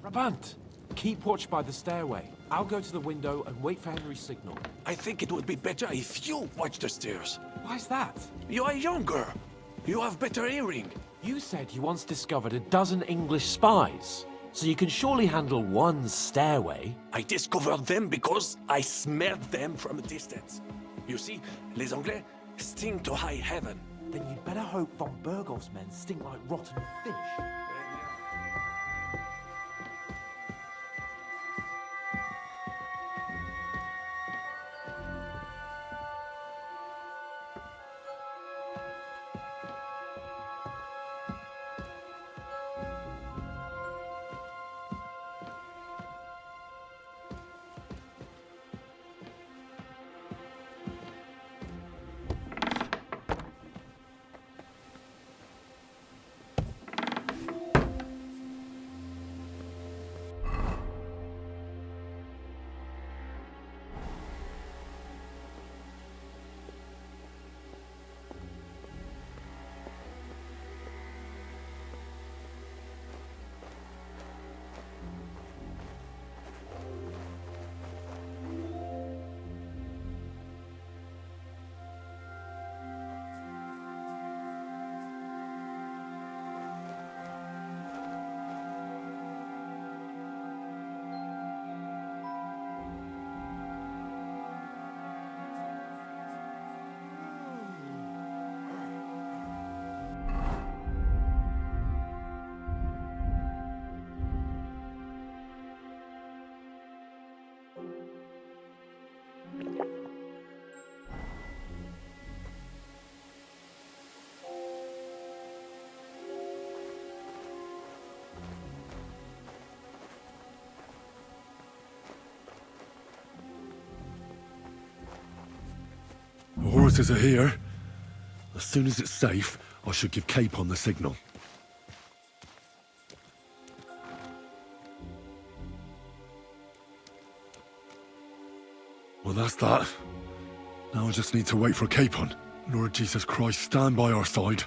Brabant, keep watch by the stairway. I'll go to the window and wait for Henry's signal. I think it would be better if you watch the stairs. Why's that? You are younger. You have better hearing. You said you once discovered a dozen English spies. So you can surely handle one stairway. I discovered them because I smelled them from a distance. You see, les Anglais stink to high heaven. Then you'd better hope von Berghoff's men stink like rotten fish. The horses are here. As soon as it's safe, I should give Capon the signal. Well, that's that. Now I just need to wait for Capon. Lord Jesus Christ, stand by our side.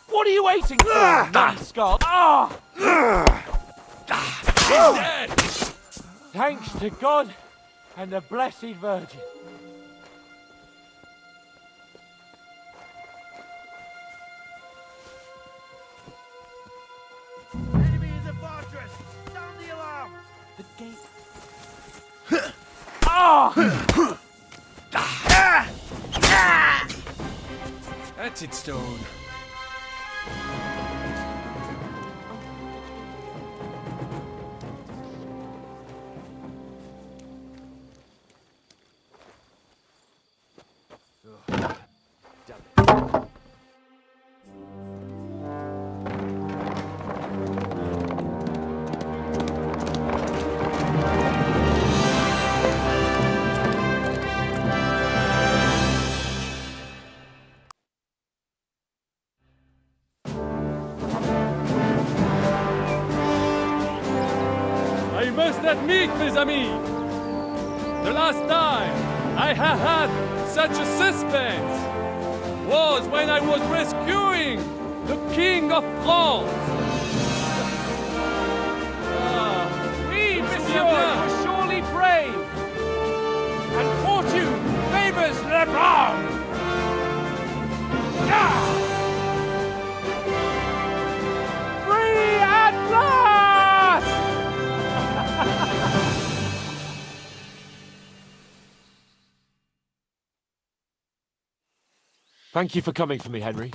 What are you waiting for, numbskull? He's dead! Thanks to God and the Blessed Virgin. Enemy in the fortress! Sound the alarm! The gate. That's it, Stone. that meek, mes amis. The last time I have had such a suspense was when I was rescuing the King of France. Oui, monsieur, you're surely brave. And fortune favors the brave. Free at last! Thank you for coming for me, Henry.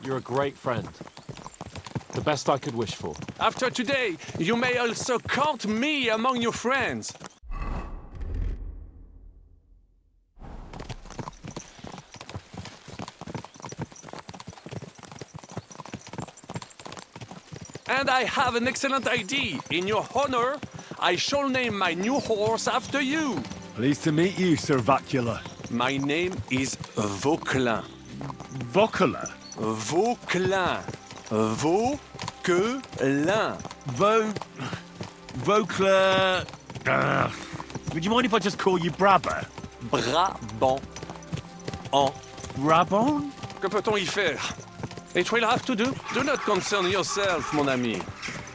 You're a great friend. The best I could wish for. After today, you may also count me among your friends. And I have an excellent idea. In your honor, I shall name my new horse after you. Pleased to meet you, Sir Vacula. My name is Vauquelin. Vauquelin? Vauquelin. Vauquelin. Vauquelin... would you mind if I just call you Brabber? Brabant. Brabant? Que peut-on y faire? It will have to do. Do not concern yourself, mon ami.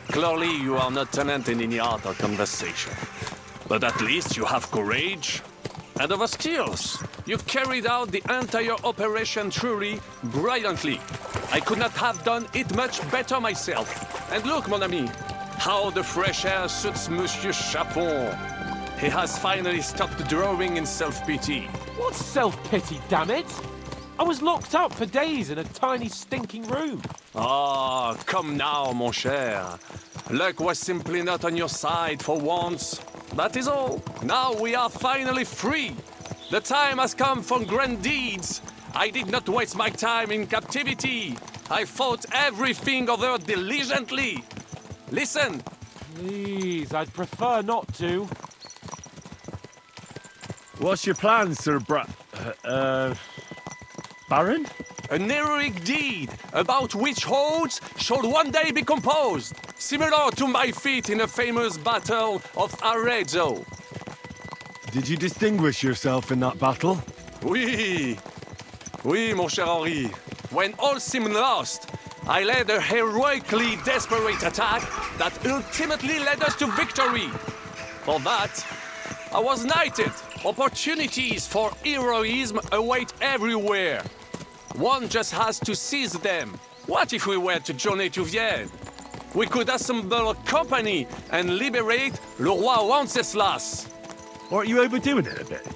Clearly, you are not talent in any art or conversation. But at least you have courage and other skills. You carried out the entire operation truly brilliantly. I could not have done it much better myself. And look, mon ami, how the fresh air suits Monsieur Chapon. He has finally stopped drawing in self-pity. What self-pity, damn it? I was locked up for days in a tiny stinking room. Ah, come now, mon cher. Luck was simply not on your side for once. That is all. Now we are finally free. The time has come for grand deeds. I did not waste my time in captivity. I fought everything over diligently. Listen. Please, I'd prefer not to. What's your plan, Sir Baron? An heroic deed about which odes shall one day be composed, similar to my feat in the famous Battle of Arezzo. Did you distinguish yourself in that battle? Oui, mon cher Henri. When all seemed lost, I led a heroically desperate attack that ultimately led us to victory. For that, I was knighted. Opportunities for heroism await everywhere. One just has to seize them. What if we were to journey to Vienne? We could assemble a company and liberate le roi Wenceslas. Aren't you overdoing it a bit?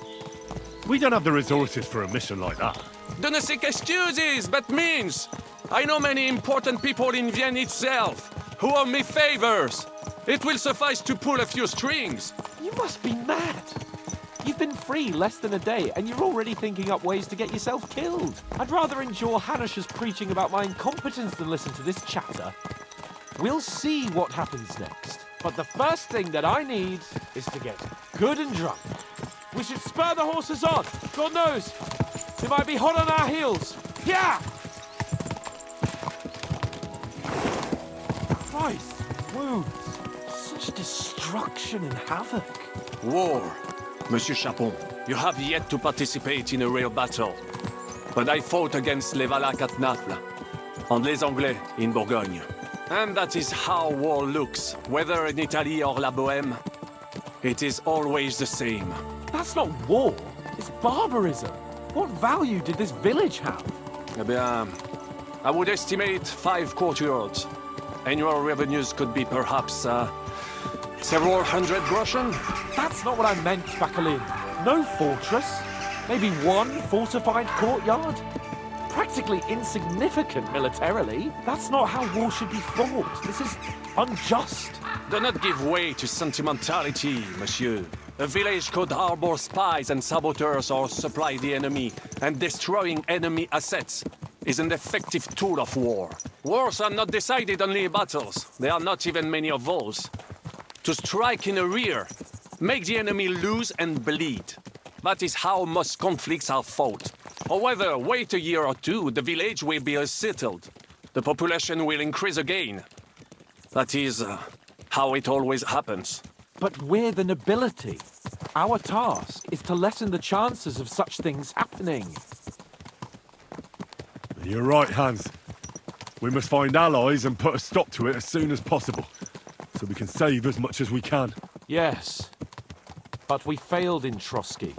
We don't have the resources for a mission like that. De ne sais qu'excuses, but means. I know many important people in Vienne itself who owe me favors. It will suffice to pull a few strings. You must be mad. You've been free less than a day, and you're already thinking up ways to get yourself killed. I'd rather endure Hanish's preaching about my incompetence than listen to this chatter. We'll see what happens next. But the first thing that I need is to get good and drunk. We should spur the horses on. God knows, they might be hot on our heels. Yeah! Christ, wounds. Such destruction and havoc. War. Monsieur Chapon, you have yet to participate in a real battle. But I fought against les Valaques at Naples, and les Anglais in Bourgogne. And that is how war looks, whether in Italy or La Bohème. It is always the same. That's not war, it's barbarism. What value did this village have? Eh bien, I would estimate 5 courtyards. Annual revenues could be perhaps, several hundred groschen? That's not what I meant, Bacalin. No fortress. Maybe one fortified courtyard. Practically insignificant militarily. That's not how war should be fought. This is unjust. Do not give way to sentimentality, monsieur. A village could harbor spies and saboteurs or supply the enemy, and destroying enemy assets is an effective tool of war. Wars are not decided only in battles. There are not even many of those. To strike in the rear, make the enemy lose and bleed. That is how most conflicts are fought. However, wait a year or two, the village will be settled. The population will increase again. That is, how it always happens. But we're the nobility. Our task is to lessen the chances of such things happening. You're right, Hans. We must find allies and put a stop to it as soon as possible, so we can save as much as we can. Yes, but we failed in Trotsky.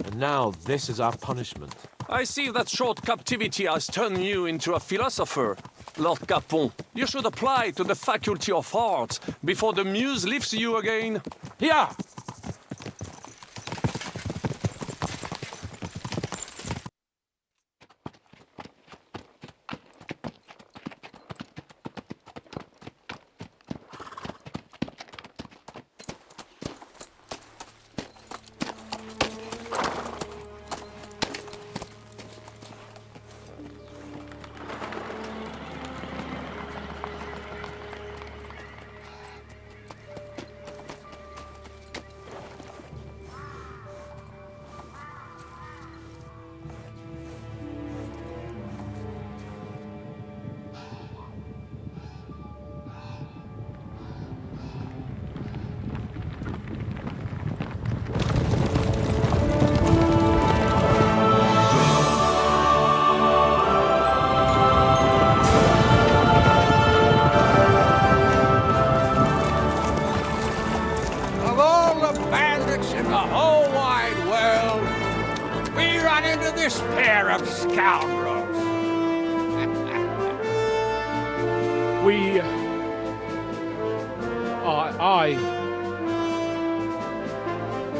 And now this is our punishment. I see that short captivity has turned you into a philosopher, Lord Capon. You should apply to the Faculty of Arts before the muse lifts you again. Yeah!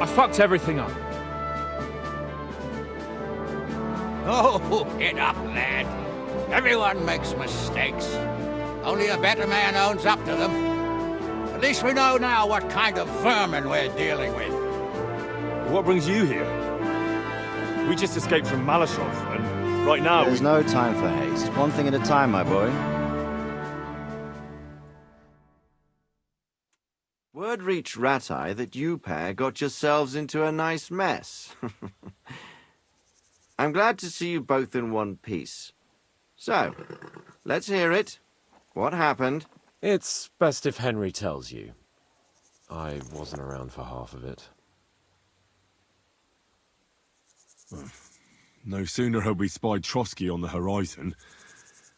I fucked everything up. Oh, get up, lad. Everyone makes mistakes. Only a better man owns up to them. At least we know now what kind of vermin we're dealing with. What brings you here? We just escaped from Malashov, and right now There's no time for haste. One thing at a time, my boy. Word reached Ratai that you pair got yourselves into a nice mess. I'm glad to see you both in one piece. So, let's hear it. What happened? It's best if Henry tells you. I wasn't around for half of it. no sooner had we spied Trotsky on the horizon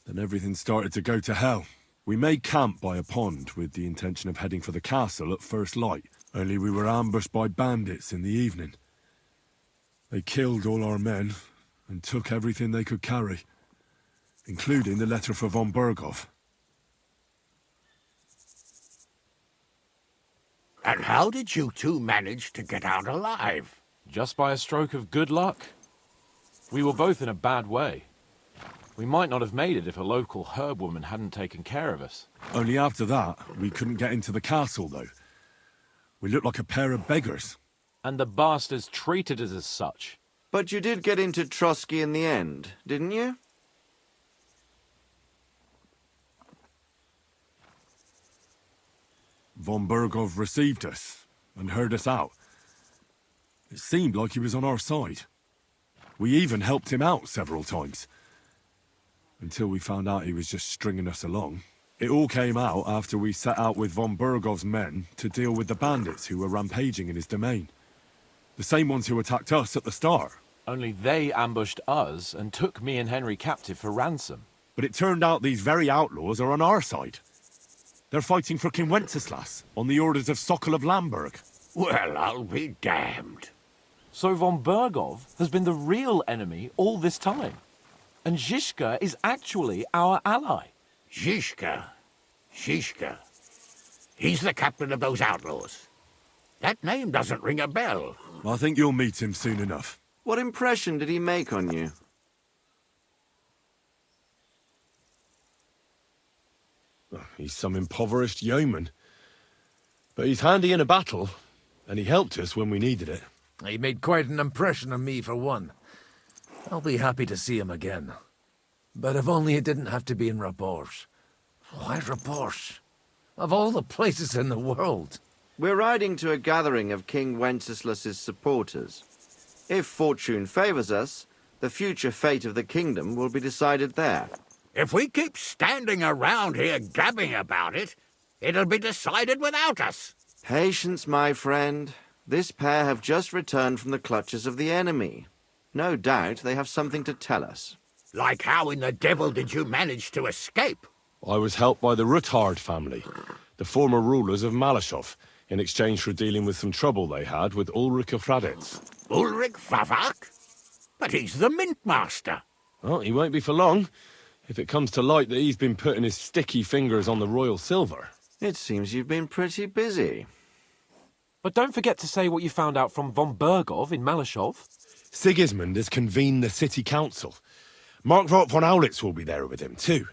than everything started to go to hell. We made camp by a pond with the intention of heading for the castle at first light, only we were ambushed by bandits in the evening. They killed all our men and took everything they could carry, including the letter for von Berghoff. And how did you two manage to get out alive? Just by a stroke of good luck. We were both in a bad way. We might not have made it if a local herb woman hadn't taken care of us. Only after that, we couldn't get into the castle, though. We looked like a pair of beggars. And the bastards treated us as such. But you did get into Trotsky in the end, didn't you? Von Berghoff received us and heard us out. It seemed like he was on our side. We even helped him out several times. Until we found out he was just stringing us along. It all came out after we set out with von Berghoff's men to deal with the bandits who were rampaging in his domain. The same ones who attacked us at the start. Only they ambushed us and took me and Henry captive for ransom. But it turned out these very outlaws are on our side. They're fighting for King Wenceslas on the orders of Sokol of Lamberg. Well, I'll be damned. So von Berghoff has been the real enemy all this time. And Zizka is actually our ally. Zizka? Zizka? He's the captain of those outlaws. That name doesn't ring a bell. I think you'll meet him soon enough. What impression did he make on you? He's some impoverished yeoman. But he's handy in a battle, and he helped us when we needed it. He made quite an impression on me, for one. I'll be happy to see him again. But if only it didn't have to be in Rabosh. Why Rabosh? Of all the places in the world. We're riding to a gathering of King Wenceslas's supporters. If fortune favors us, the future fate of the kingdom will be decided there. If we keep standing around here gabbing about it, It'll be decided without us. Patience, my friend. This pair have just returned from the clutches of the enemy. No doubt they have something to tell us. Like how in the devil did you manage to escape? I was helped by the Ruthard family, the former rulers of Malashov, in exchange for dealing with some trouble they had with Ulrich of Hraditz. Ulrich Favak? But he's the Mint Master. Well, he won't be for long, if it comes to light that he's been putting his sticky fingers on the royal silver. It seems you've been pretty busy. But don't forget to say what you found out from von Bergov in Malashov. Sigismund has convened the city council. Markvart von Aulitz will be there with him, too.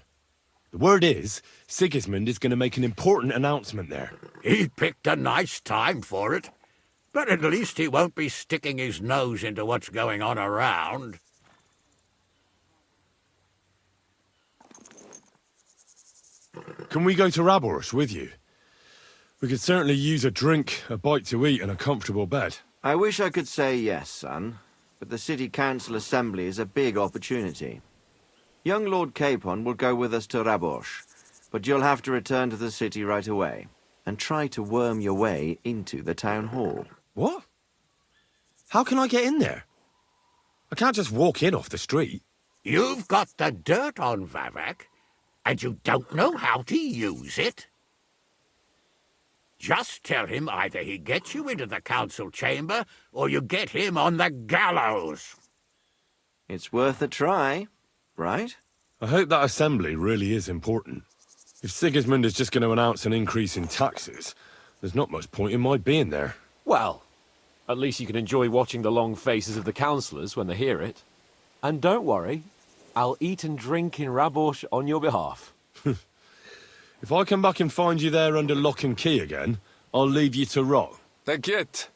The word is, Sigismund is going to make an important announcement there. He picked a nice time for it. But at least he won't be sticking his nose into what's going on around. Can we go to Raborsch with you? We could certainly use a drink, a bite to eat, and a comfortable bed. I wish I could say yes, son, but the City Council Assembly is a big opportunity. Young Lord Capon will go with us to Raborsch, but you'll have to return to the city right away, and try to worm your way into the town hall. What? How can I get in there? I can't just walk in off the street. You've got the dirt on Vavak, and you don't know how to use it? Just tell him either he gets you into the council chamber, or you get him on the gallows. It's worth a try, right? I hope that assembly really is important. If Sigismund is just going to announce an increase in taxes, there's not much point in my being there. Well, at least you can enjoy watching the long faces of the councillors when they hear it. And don't worry, I'll eat and drink in Raborsch on your behalf. If I come back and find you there under lock and key again, I'll leave you to rot. Take it.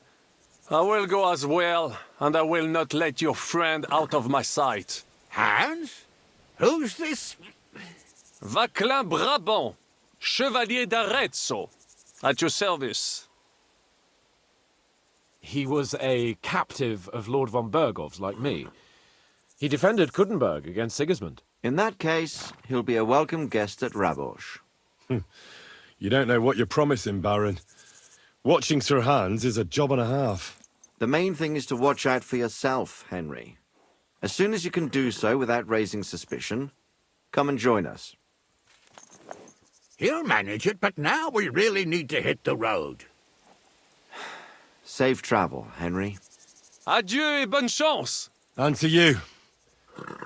I will go as well, and I will not let your friend out of my sight. Hans? Who's this? Vaclin Brabant, Chevalier d'Arezzo, at your service. He was a captive of Lord von Bergov's, like me. He defended Kuttenberg against Sigismund. In that case, he'll be a welcome guest at Raborsch. You don't know what you're promising, Baron. Watching Sir Hans is a job and a half. The main thing is to watch out for yourself, Henry. As soon as you can do so without raising suspicion, come and join us. He'll manage it, but now we really need to hit the road. Safe travel, Henry. Adieu et bonne chance. And to you.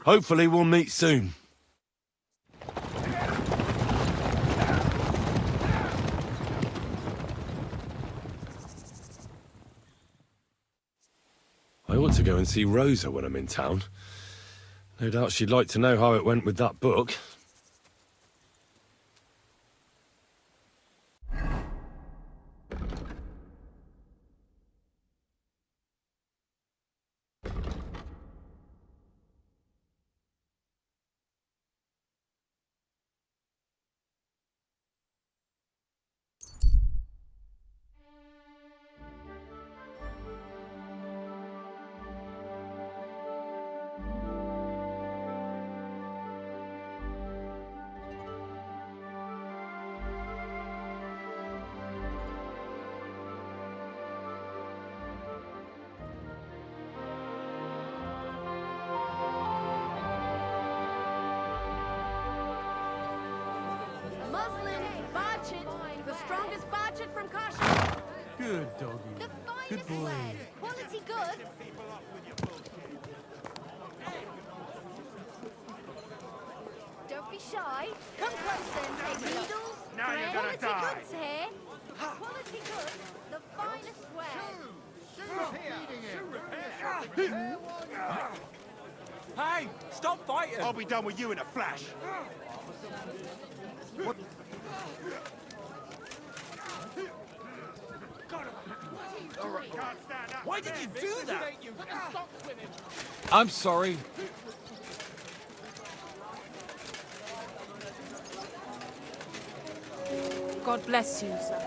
Hopefully we'll meet soon. I ought to go and see Rosa when I'm in town. No doubt she'd like to know how it went with that book. Good doggy. Good boy. Quality good. Don't be shy. Come closer and take needles. Now you're gonna Quality die. goods here. Quality goods. The finest wares. Hey, stop fighting! I'll be done with you in a flash. What? Why did you do that? I'm sorry. God bless you, sir.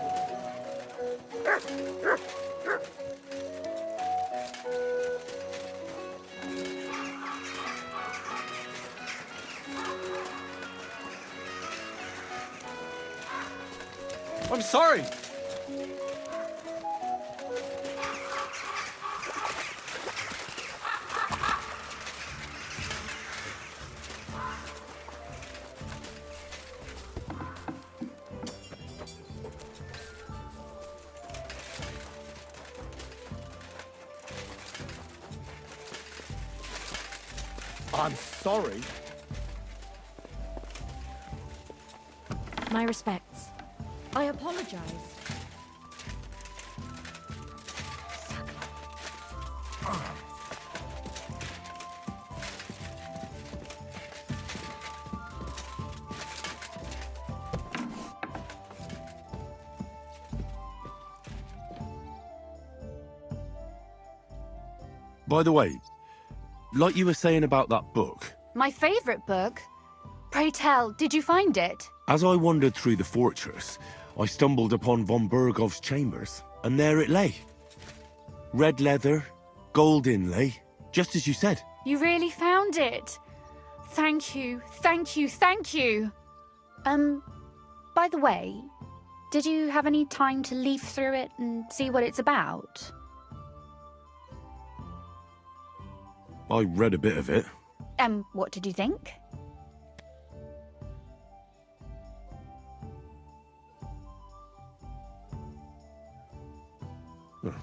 I'm sorry! I'm sorry. My respects. I apologize. By the way, like you were saying about that book, My favorite book? Pray tell, did you find it? as I wandered through the fortress, I stumbled upon von Bergov's chambers, and there it lay. Red leather, gold inlay, just as you said. You really found it. Thank you, thank you, thank you. By the way, did you have any time to leaf through it and see what it's about? I read a bit of it. What did you think?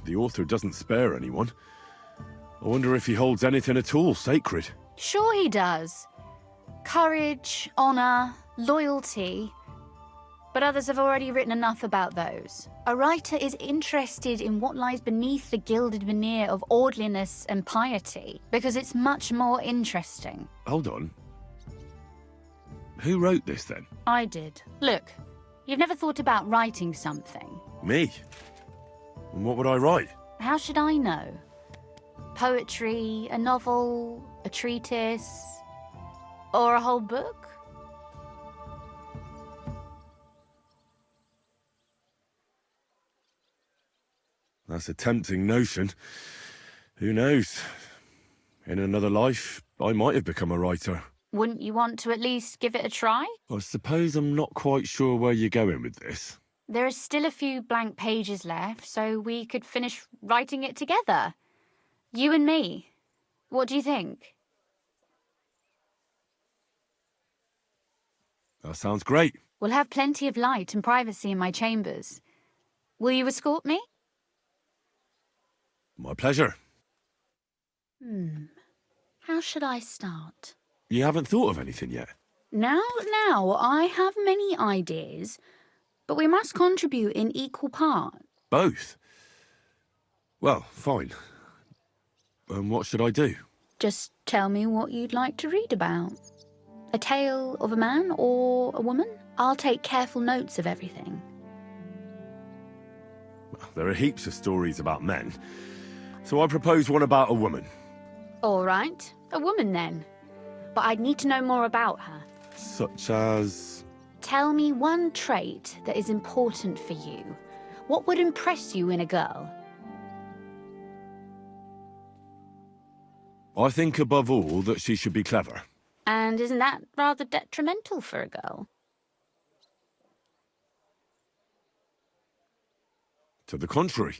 The author doesn't spare anyone. I wonder if he holds anything at all sacred. Sure he does. Courage, honor, loyalty. But others have already written enough about those. A writer is interested in what lies beneath the gilded veneer of orderliness and piety, because it's much more interesting. Hold on. Who wrote this then? I did. Look, you've never thought about writing something. Me? And what would I write? How should I know? Poetry, a novel, a treatise, or a whole book? That's a tempting notion. Who knows? In another life, I might have become a writer. Wouldn't you want to at least give it a try? I suppose I'm not quite sure where you're going with this. There are still a few blank pages left, so we could finish writing it together. You and me. What do you think? That sounds great. We'll have plenty of light and privacy in my chambers. Will you escort me? My pleasure. How should I start? You haven't thought of anything yet? Now, I have many ideas, but we must contribute in equal part. Both? Well, fine. And what should I do? Just tell me what you'd like to read about. A tale of a man or a woman? I'll take careful notes of everything. Well, there are heaps of stories about men, so I propose one about a woman. All right, a woman then. But I'd need to know more about her. Such as... Tell me one trait that is important for you. What would impress you in a girl? I think above all that she should be clever. And isn't that rather detrimental for a girl? To the contrary.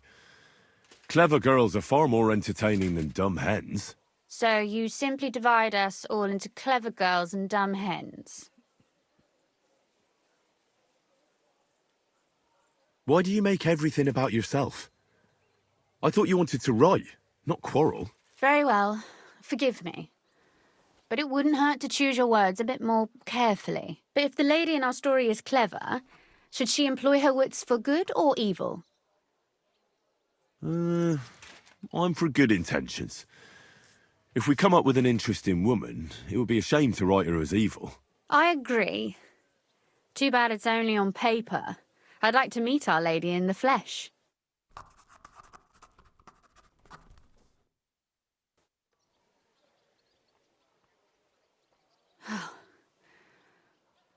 Clever girls are far more entertaining than dumb hens. So you simply divide us all into clever girls and dumb hens. Why do you make everything about yourself? I thought you wanted to write, not quarrel. Very well. Forgive me. But it wouldn't hurt to choose your words a bit more carefully. But if the lady in our story is clever, should she employ her wits for good or evil? I'm for good intentions. If we come up with an interesting woman, it would be a shame to write her as evil. I agree. Too bad it's only on paper. I'd like to meet Our Lady in the flesh.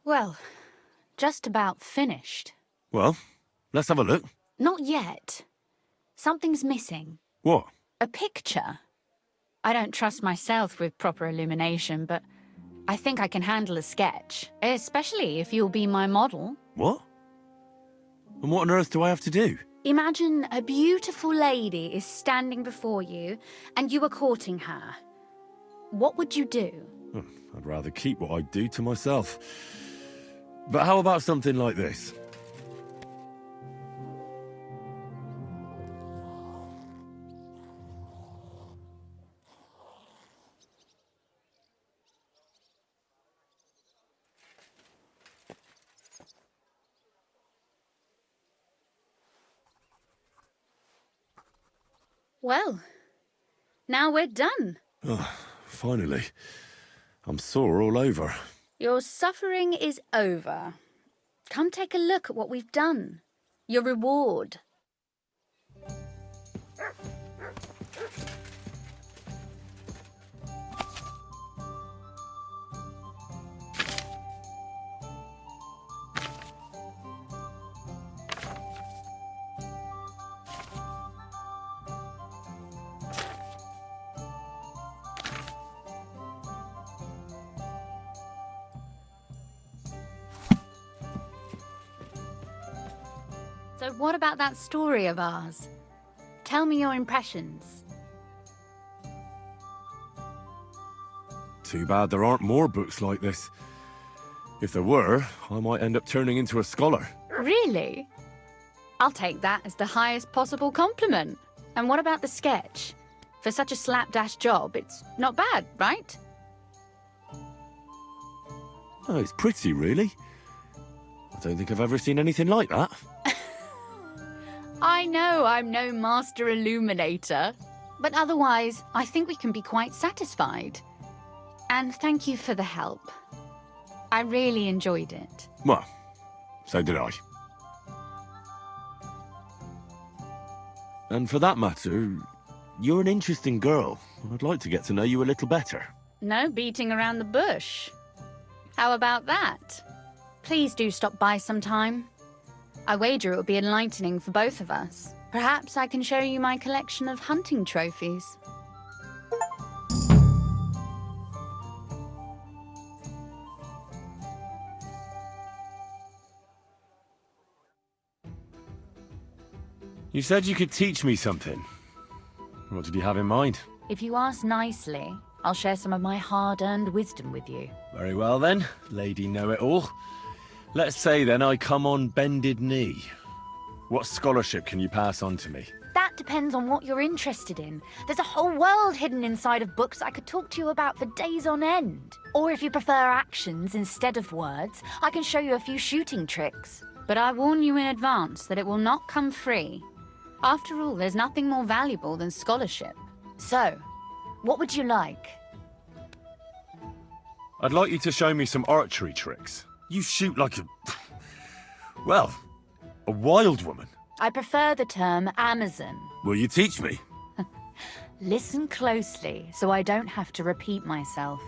Well, just about finished. Well, let's have a look. Not yet. Something's missing. What? A picture. I don't trust myself with proper illumination, but I think I can handle a sketch, especially if you'll be my model. What? A what on earth do I have to do? Imagine a beautiful lady is standing before you, and you are courting her. What would you do? I'd rather keep what I do to myself. But how about something like this? Well, now we're done. Oh, finally. I'm sore all over. Your suffering is over. Come take a look at what we've done. Your reward. So what about that story of ours? Tell me your impressions. Too bad there aren't more books like this. If there were, I might end up turning into a scholar. Really? I'll take that as the highest possible compliment. And what about the sketch? For such a slapdash job, it's not bad, right? Oh, it's pretty, really. I don't think I've ever seen anything like that. I know I'm no master illuminator, but otherwise, I think we can be quite satisfied. And thank you for the help. I really enjoyed it. Well, so did I. And for that matter, you're an interesting girl. I'd like to get to know you a little better. No beating around the bush. How about that? Please do stop by sometime. I wager it will be enlightening for both of us. Perhaps I can show you my collection of hunting trophies. You said you could teach me something. What did you have in mind? If you ask nicely, I'll share some of my hard-earned wisdom with you. Very well then, Lady Know-It-All. Let's say then I come on bended knee. What scholarship can you pass on to me? That depends on what you're interested in. There's a whole world hidden inside of books I could talk to you about for days on end. Or if you prefer actions instead of words, I can show you a few shooting tricks. But I warn you in advance that it will not come free. After all, there's nothing more valuable than scholarship. So, what would you like? I'd like you to show me some archery tricks. You shoot like a... well, a wild woman. I prefer the term Amazon. Will you teach me? Listen closely, so I don't have to repeat myself.